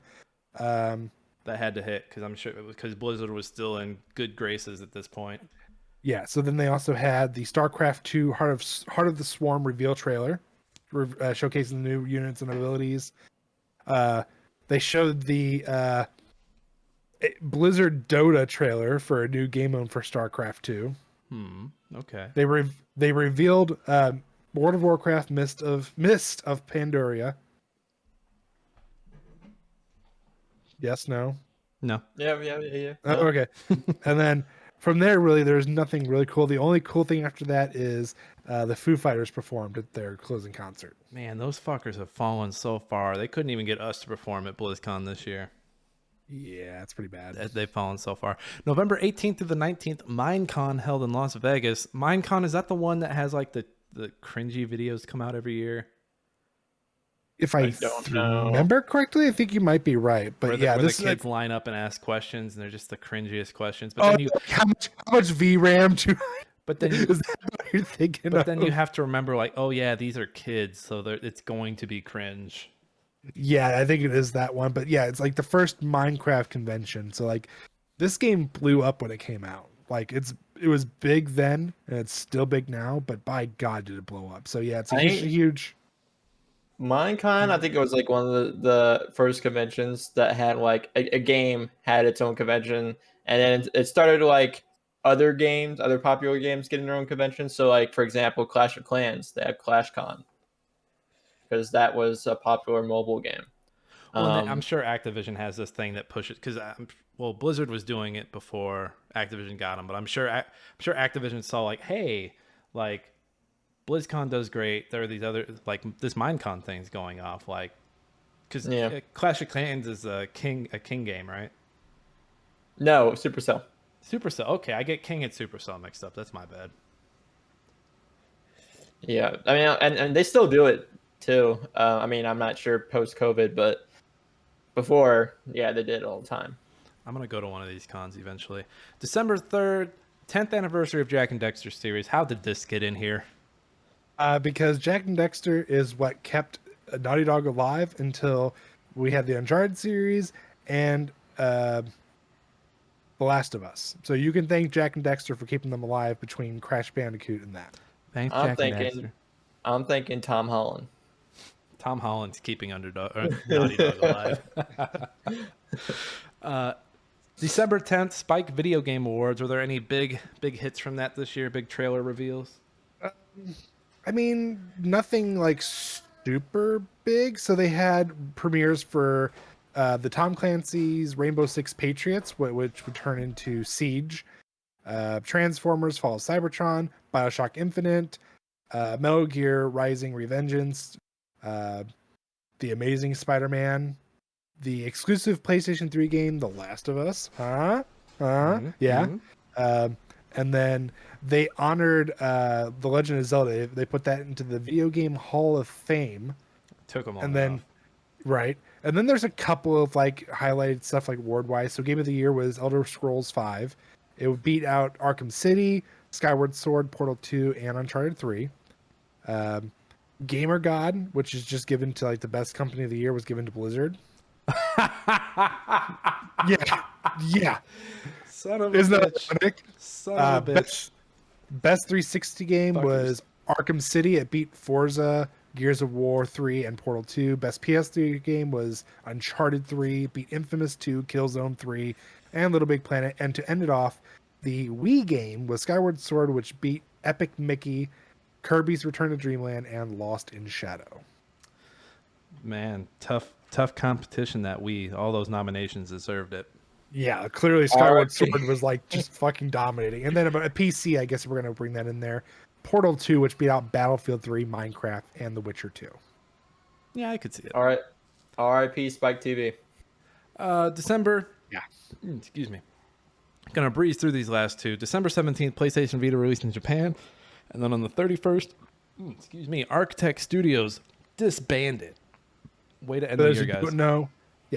That had to hit because I'm sure it was because Blizzard was still in good graces at this point. Yeah. So then they also had the StarCraft 2 Heart of the Swarm reveal trailer, showcasing the new units and abilities. They showed the Blizzard Dota trailer for a new game mode for StarCraft 2. Okay. They revealed World of Warcraft Mist of Pandaria. Yes, no? No. Yeah. Oh, okay. And then from there, really, there's nothing really cool. The only cool thing after that is the Foo Fighters performed at their closing concert. Man, those fuckers have fallen so far. They couldn't even get us to perform at BlizzCon this year. Yeah, it's pretty bad. They've fallen so far. November 18th through the 19th, Minecon held in Las Vegas. Minecon, is that the one that has like the cringy videos come out every year? If I remember correctly, I think you might be right. But where this the kids line up and ask questions, and they're just the cringiest questions. But then how much VRAM to? But then is that what you're thinking? But then you have to remember, like, oh yeah, these are kids, so it's going to be cringe. Yeah, I think it is that one. But yeah, it's like the first Minecraft convention. So like, this game blew up when it came out. Like it was big then, and it's still big now. But by God, did it blow up? So yeah, it's a huge. Minecon, I think it was like one of the first conventions that had like a game had its own convention, and then it started like other popular games getting their own convention. So like, for example, Clash of Clans, they have ClashCon because that was a popular mobile game. Well, I'm sure Activision has this thing that pushes because Blizzard was doing it before Activision got them, but I'm sure Activision saw like, hey, like BlizzCon does great. There are these other like this Minecon thing's going off, like because Clash of Clans is a king game, right? No, Supercell. Supercell. Okay, I get King and Supercell mixed up. That's my bad. Yeah, I mean, and they still do it too. I mean, I'm not sure post-COVID, but before, yeah, they did it all the time. I'm gonna go to one of these cons eventually. December 3rd, 10th anniversary of Jack and Dexter series. How did this get in here? Because Jack and Dexter is what kept Naughty Dog alive until we had the Uncharted series and The Last of Us. So you can thank Jack and Dexter for keeping them alive between Crash Bandicoot and that. Thanks, Jack and Dexter. I'm thinking Tom Holland. Tom Holland's keeping Naughty Dog alive. December 10th, Spike Video Game Awards. Were there any big hits from that this year? Big trailer reveals? I mean, nothing like super big. So they had premieres for the Tom Clancy's Rainbow Six Patriots, which would turn into Siege, Transformers Fall of Cybertron, BioShock Infinite, Metal Gear Rising Revengeance, The Amazing Spider-Man, the exclusive PlayStation 3 game, The Last of Us. Yeah. Mm-hmm. And then they honored The Legend of Zelda. They put that into the Video Game Hall of Fame. Took them all. And then, right. And then there's a couple of like highlighted stuff like award-wise. So Game of the Year was Elder Scrolls 5. It would beat out Arkham City, Skyward Sword, Portal 2, and Uncharted 3. Gamer God, which is just given to like the best company of the year, was given to Blizzard. Yeah. Son of a bitch. Son of a bitch. Best 360 game was Arkham City. It beat Forza, Gears of War 3, and Portal 2. Best PS3 game was Uncharted 3, beat Infamous 2, Killzone 3, and Little Big Planet. And to end it off, the Wii game was Skyward Sword, which beat Epic Mickey, Kirby's Return to Dreamland, and Lost in Shadow. Man, tough competition that Wii. All those nominations deserved it. Yeah, clearly Skyward Sword was like just fucking dominating. And then about a PC, I guess we're gonna bring that in there. Portal 2, which beat out Battlefield 3, Minecraft, and The Witcher 2. Yeah, I could see it. All right. R.I.P. Spike TV. December. Yeah. Excuse me. Gonna breeze through these last two. December 17th, PlayStation Vita released in Japan. And then on the 31st, Architect Studios disbanded. Way to end the year, guys.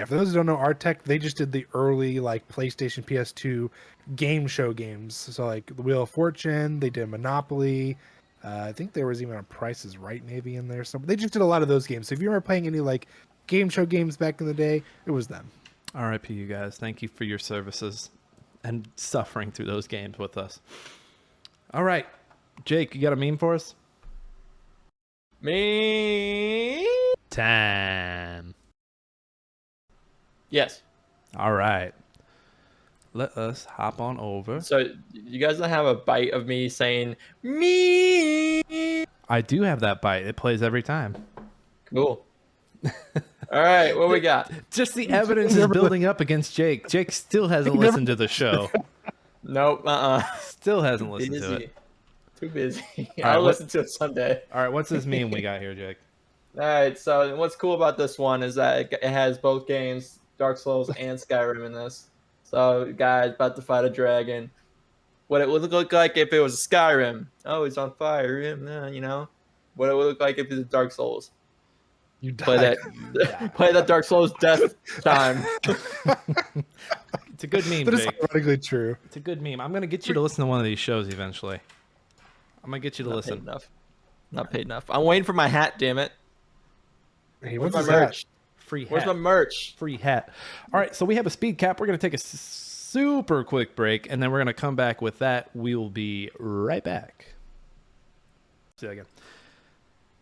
For those who don't know, Artec, they just did the early like PlayStation PS2 game show games. So like the Wheel of Fortune, they did Monopoly. I think there was even a Price is Right maybe in there. So they just did a lot of those games. So if you remember playing any like game show games back in the day, it was them. RIP, you guys. Thank you for your services and suffering through those games with us. All right, Jake, you got a meme for us? Me time. Yes. All right. Let us hop on over. So you guys don't have a bite of me saying me. I do have that bite. It plays every time. Cool. All right, what we got? Just the evidence is building up against Jake. Jake still hasn't listened to the show. Nope. Still hasn't listened to it. Too busy. I'll listen to it Sunday. All right, what's this meme we got here, Jake? All right, so what's cool about this one is that it has both games, Dark Souls and Skyrim, in this. So, guys, about to fight a dragon. What it would look like if it was Skyrim. Oh, he's on fire. You know. What it would look like if it's Dark Souls. You die. Play that Dark Souls death time. It's a good meme, That is Jake. ironically true. It's a good meme. I'm going to get you to listen to one of these shows eventually. I'm going to get you to listen. Not paid enough. I'm waiting for my hat, damn it. Hey, Where's what's my merch? Free hat. Where's my merch? Free hat. All right, so we have a speed cap. We're going to take a super quick break, and then we're going to come back with that. We will be right back. See you again.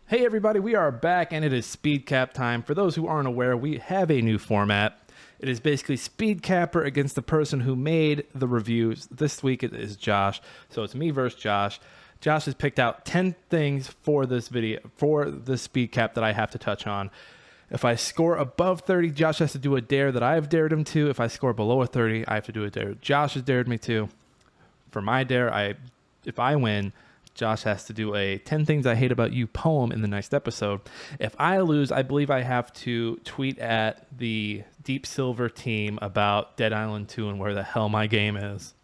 Hey, everybody. We are back, and it is speed cap time. For those who aren't aware, we have a new format. It is basically speed capper against the person who made the reviews. This week it is Josh. So it's me versus Josh. Josh has picked out 10 things for this video, for the speed cap that I have to touch on. If I score above 30, Josh has to do a dare that I've dared him to. If I score below a 30, I have to do a dare Josh has dared me to. For my dare, if I win, Josh has to do a 10 Things I Hate About You poem in the next episode. If I lose, I believe I have to tweet at the Deep Silver team about Dead Island 2 and where the hell my game is.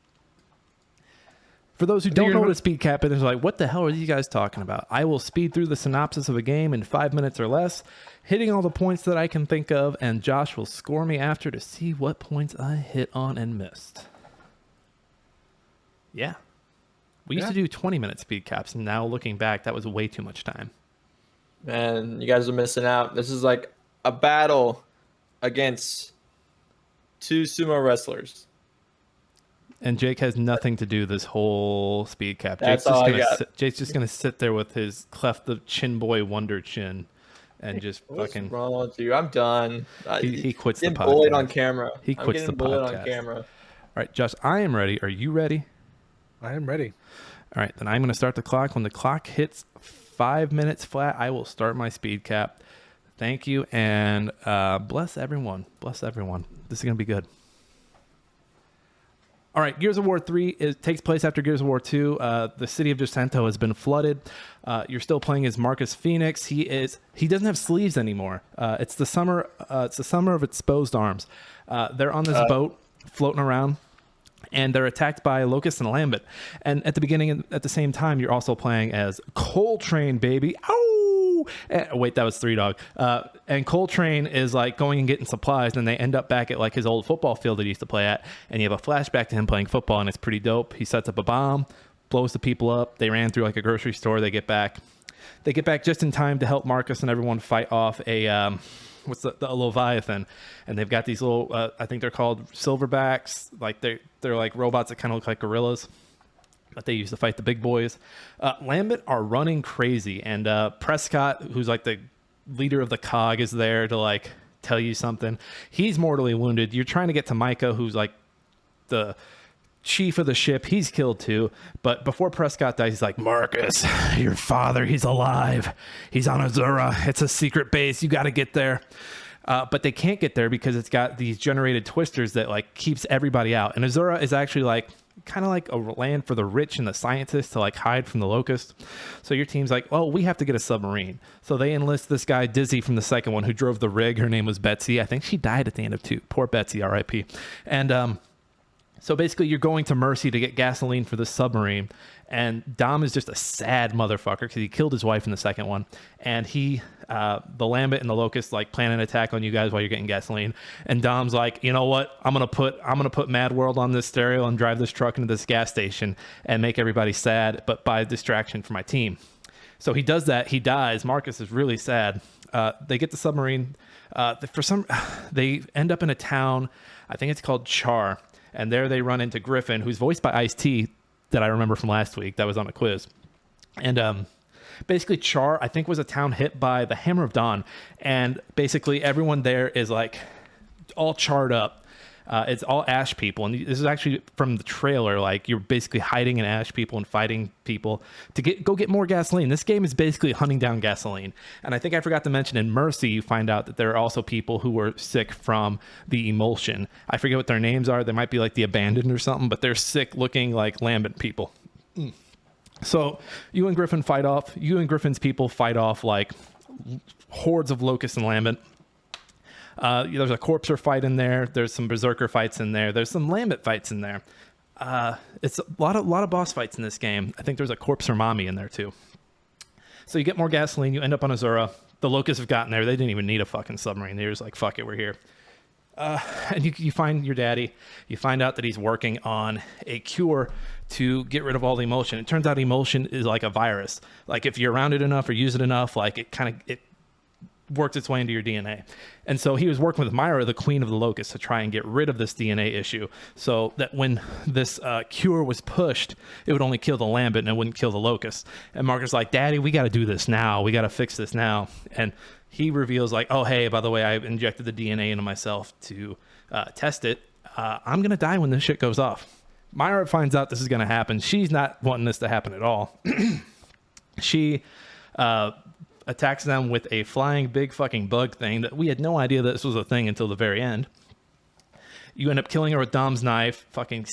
For those who don't know what a speed cap is, like, what the hell are you guys talking about? I will speed through the synopsis of a game in 5 minutes or less, hitting all the points that I can think of, and Josh will score me after to see what points I hit on and missed. Yeah. We used to do 20-minute speed caps, and now looking back, that was way too much time. Man, you guys are missing out. This is like a battle against two sumo wrestlers. And Jake has nothing to do this whole speed cap. That's all I got. Jake's just gonna sit there with his cleft the chin boy wonder chin, and just What's fucking. wrong with you? I'm done. He quits the podcast. Bullied on camera. He quits the podcast. On camera. All right, Josh, I am ready. Are you ready? I am ready. All right, then I'm gonna start the clock. When the clock hits 5 minutes flat, I will start my speed cap. Thank you, and bless everyone. Bless everyone. This is gonna be good. All right, Gears of War 3 takes place after Gears of War 2. The city of Jacinto has been flooded. You're still playing as Marcus Phoenix. He doesn't have sleeves anymore. It's the summer. It's the summer of exposed arms. They're on this boat floating around, and they're attacked by Locust and Lambent. And at the beginning, at the same time, you're also playing as Coltrane, baby. Ow! Wait, that was Three Dog. And Coltrane is like going and getting supplies, and they end up back at like his old football field that he used to play at. And you have a flashback to him playing football, and it's pretty dope. He sets up a bomb, blows the people up. They ran through like a grocery store. They get back just in time to help Marcus and everyone fight off a the Leviathan. And they've got these little I think they're called silverbacks. Like they're like robots that kind of look like gorillas, but they used to fight the big boys. Lambent are running crazy, and Prescott, who's like the leader of the COG, is there to like tell you something. He's mortally wounded. You're trying to get to Micah, who's like the chief of the ship. He's killed too. But before Prescott dies, he's like, Marcus, your father, he's alive. He's on Azura. It's a secret base. You got to get there. But they can't get there because it's got these generated twisters that like keeps everybody out. And Azura is actually like kind of like a land for the rich and the scientists to like hide from the locust. So your team's like, well, we have to get a submarine. So they enlist this guy Dizzy from the second one who drove the rig. Her name was Betsy. I think she died at the end of 2. Poor Betsy, R.I.P. And so basically you're going to Mercy to get gasoline for the submarine. And Dom is just a sad motherfucker because he killed his wife in the second one. And he, the Lambent and the Locust, like plan an attack on you guys while you're getting gasoline. And Dom's like, you know what? I'm gonna put Mad World on this stereo and drive this truck into this gas station and make everybody sad, but by distraction for my team. So he does that. He dies. Marcus is really sad. They get the submarine. They end up in a town. I think it's called Char. And there they run into Griffin, who's voiced by Ice-T, that I remember from last week. That was on a quiz. And basically Char, I think, was a town hit by the Hammer of Dawn. And basically everyone there is like all charred up. It's all ash people. And this is actually from the trailer. Like you're basically hiding in ash people and fighting people to go get more gasoline. This game is basically hunting down gasoline. And I think I forgot to mention in Mercy, you find out that there are also people who were sick from the emulsion. I forget what their names are. They might be like the Abandoned or something, but they're sick looking like Lambent people. So you and Griffin's people fight off like hordes of locusts and Lambent. There's a Corpser fight in there. There's some Berserker fights in there. There's some Lambent fights in there. It's a lot of boss fights in this game. I think there's a Corpser mommy in there too. So you get more gasoline. You end up on Azura. The Locusts have gotten there. They didn't even need a fucking submarine. They're just like, fuck it, we're here. And you find your daddy. You find out that he's working on a cure to get rid of all the emulsion. It turns out emulsion is like a virus. Like if you're around it enough or use it enough, like it works its way into your DNA. And so he was working with Myra, the queen of the locusts, to try and get rid of this DNA issue so that when this cure was pushed, it would only kill the Lambent and it wouldn't kill the locusts. And Marcus like, Daddy, we got to do this now. We got to fix this now. And he reveals like, oh, hey, by the way, I injected the DNA into myself to test it. I'm going to die when this shit goes off. Myra finds out this is going to happen. She's not wanting this to happen at all. She attacks them with a flying big fucking bug thing that we had no idea that this was a thing until the very end. You end up killing her with Dom's knife, I think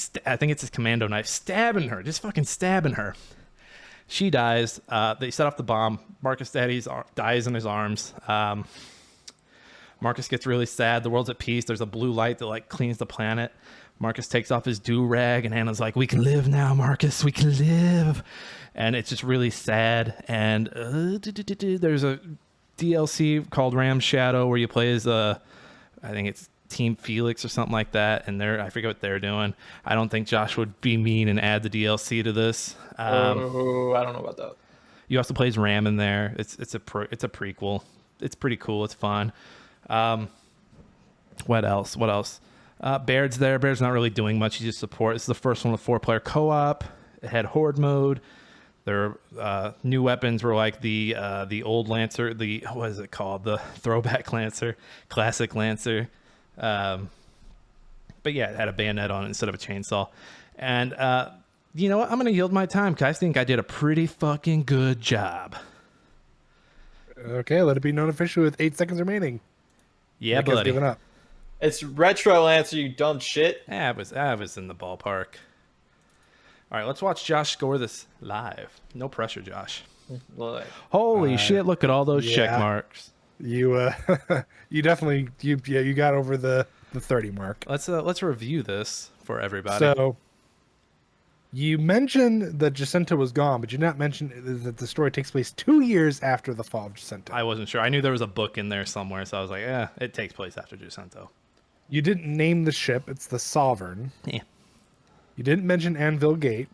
it's his commando knife, stabbing her, just fucking stabbing her. She dies. They set off the bomb. Marcus Daddy's dies in his arms. Marcus gets really sad. The world's at peace. There's a blue light that like cleans the planet. Marcus takes off his do-rag and Anna's like, we can live now, Marcus, we can live. And it's just really sad. And there's a DLC called Ram Shadow where you play as I think it's Team Felix or something like that. And I forget what they're doing. I don't think Josh would be mean and add the DLC to this. I don't know about that. You also play as Ram in there. It's a prequel. It's pretty cool. It's fun. What else? Baird's there. Baird's not really doing much. He's just support. It's the first one with 4-player co-op. It had horde mode. Their new weapons were like the old Lancer, what is it called? The throwback Lancer, classic Lancer. But yeah, it had a bayonet on it instead of a chainsaw. And you know what? I'm going to yield my time because I think I did a pretty fucking good job. Okay, let it be known officially with 8 seconds remaining. Yeah, buddy. Giving up. It's retro Lancer, you dumb shit. I was in the ballpark. All right, let's watch Josh score this live. No pressure, Josh. Holy shit! Look at all those check marks. You definitely you got over the 30 mark. Let's review this for everybody. So you mentioned that Jacinto was gone, but you did not mention that the story takes place 2 years after the fall of Jacinto. I wasn't sure. I knew there was a book in there somewhere, so I was like, it takes place after Jacinto. You didn't name the ship. It's the Sovereign. Yeah. You didn't mention Anvil Gate.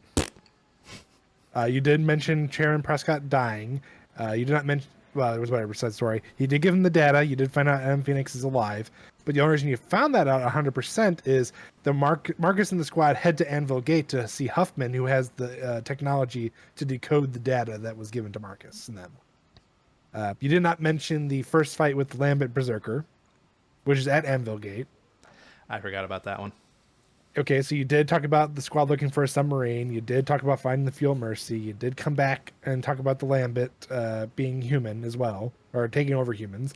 You did mention Charon Prescott dying. You did not mention... Well, it was whatever side story. You did give him the data. You did find out M. Phoenix is alive. But the only reason you found that out 100% is the Marcus and the squad head to Anvil Gate to see Huffman, who has the technology to decode the data that was given to Marcus and them. You did not mention the first fight with Lambent Berserker, which is at Anvil Gate. I forgot about that one. Okay, so you did talk about the squad looking for a submarine. You did talk about finding the fuel Mercy. You did come back and talk about the Lambent being human as well, or taking over humans.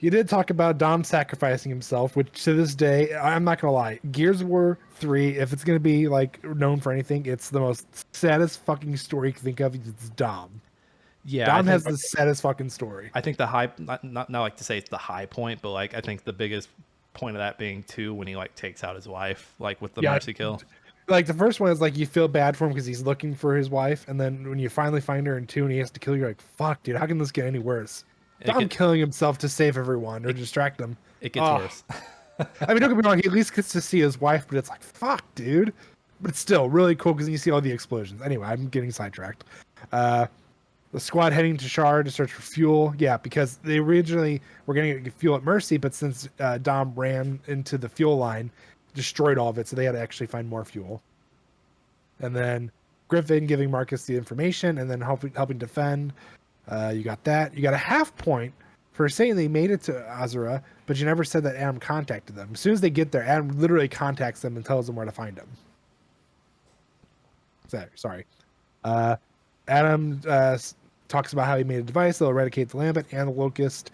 You did talk about Dom sacrificing himself, which to this day, I'm not gonna lie, Gears of War 3, if it's gonna be like known for anything, it's the most saddest fucking story you can think of. It's Dom. Yeah, Dom has the saddest fucking story. I think the high, not like to say it's the high point, but like I think the biggest point of that being too when he like takes out his wife, like with the mercy kill. Like the first one is like you feel bad for him because he's looking for his wife, and then when you finally find her in 2 and he has to kill you, you're like, fuck, dude, how can this get any worse? Dom killing himself to save everyone or distract them. It gets worse. I mean, don't get me wrong, he at least gets to see his wife, but it's like, fuck, dude. But it's still really cool because you see all the explosions. Anyway, I'm getting sidetracked. The squad heading to Shard to search for fuel. Yeah, because they originally were going to get fuel at Mercy, but since Dom ran into the fuel line, destroyed all of it, so they had to actually find more fuel. And then Griffin giving Marcus the information and then helping defend. You got that. You got a half point for saying they made it to Azura, but you never said that Adam contacted them. As soon as they get there, Adam literally contacts them and tells them where to find them. Sorry. Adam talks about how he made a device that'll eradicate the Lambent and the Locust.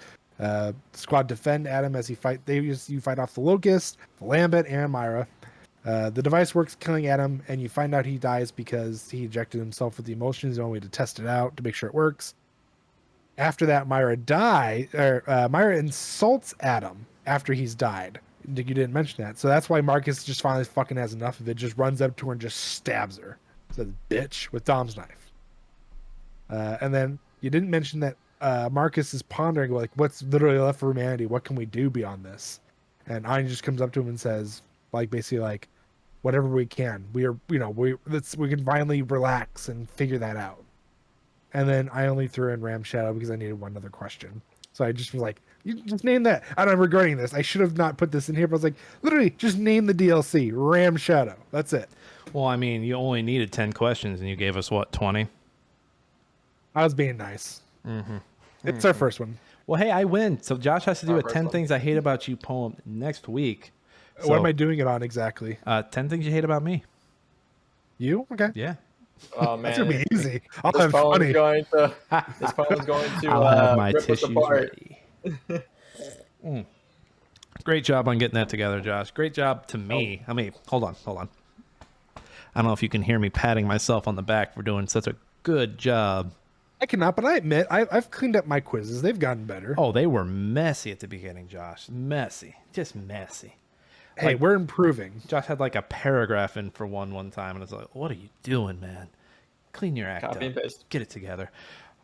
Squad defend Adam as you fight off the Locust, the Lambent, and Myra. The device works, killing Adam, and you find out he dies because he injected himself with the emotions. The only way to test it out to make sure it works. After that, Myra insults Adam after he's died. You didn't mention that, so that's why Marcus just finally fucking has enough of it. Just runs up to her and just stabs her. Says "bitch" with Dom's knife. And then you didn't mention that Marcus is pondering, like, what's literally left for humanity? What can we do beyond this? And Anya just comes up to him and says, like, basically, like, whatever we can. We can finally relax and figure that out. And then I only threw in Ram Shadow because I needed one other question. So I just was like, you just name that. And I'm regretting this. I should have not put this in here, but I was like, literally, just name the DLC, Ram Shadow. That's it. Well, I mean, you only needed 10 questions and you gave us, what, 20? I was being nice. Mm-hmm. It's our first one. Well, hey, I win. So Josh has to do a 10 Things I Hate About You poem next week. So, what am I doing it on exactly? 10 Things You Hate About Me. You? Okay. Yeah. Oh, man. That's going to be easy. This poem's going to I'll have my rip us tissues apart. ready. Great job on getting that together, Josh. Great job to me. I mean, hold on. I don't know if you can hear me patting myself on the back for doing such a good job. I cannot, but I admit, I've cleaned up my quizzes. They've gotten better. Oh, they were messy at the beginning, Josh. Messy. Just messy. Hey, we're improving. Josh had like a paragraph in for one time, and it's like, what are you doing, man? Clean your act Copy and up. paste. Get it together.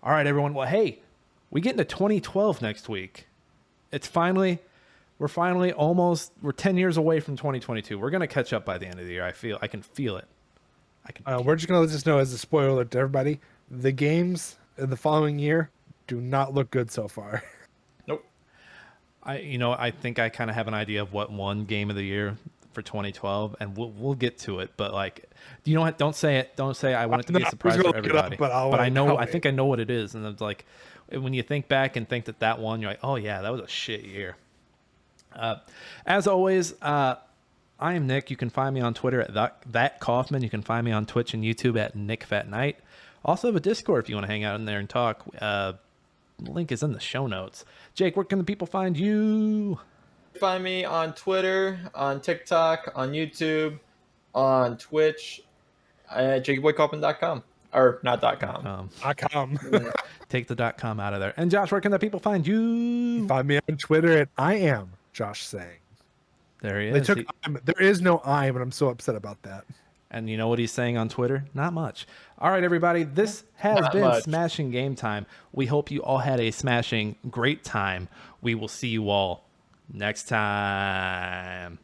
All right, everyone. Well, hey, we get into 2012 next week. We're 10 years away from 2022. We're going to catch up by the end of the year. I can feel it. We're just going to let this know as a spoiler alert to everybody. The games in the following year do not look good so far. Nope. I think I kind of have an idea of what one game of the year for 2012, and we'll get to it. But like, don't say it. Don't say I want it to be a surprise for everybody. But I know. I think I know what it is, and it's like when you think back and think that one, you're like, oh yeah, that was a shit year. As always, I am Nick. You can find me on Twitter at that Kaufman. You can find me on Twitch and YouTube at NickFatKnight. Also have a Discord if you want to hang out in there and talk. Link is in the show notes. Jake, where can the people find you? Find me on Twitter, on TikTok, on YouTube, on Twitch, at jakeboykaufman.com. Or not .com. .com. Take the .com out of there. And Josh, where can the people find you? Find me on Twitter at I am Josh Sang. There he is. There is no I, but I'm so upset about that. And you know what he's saying on Twitter? Not much. All right, everybody. This has been Smashing Game Time. We hope you all had a smashing great time. We will see you all next time.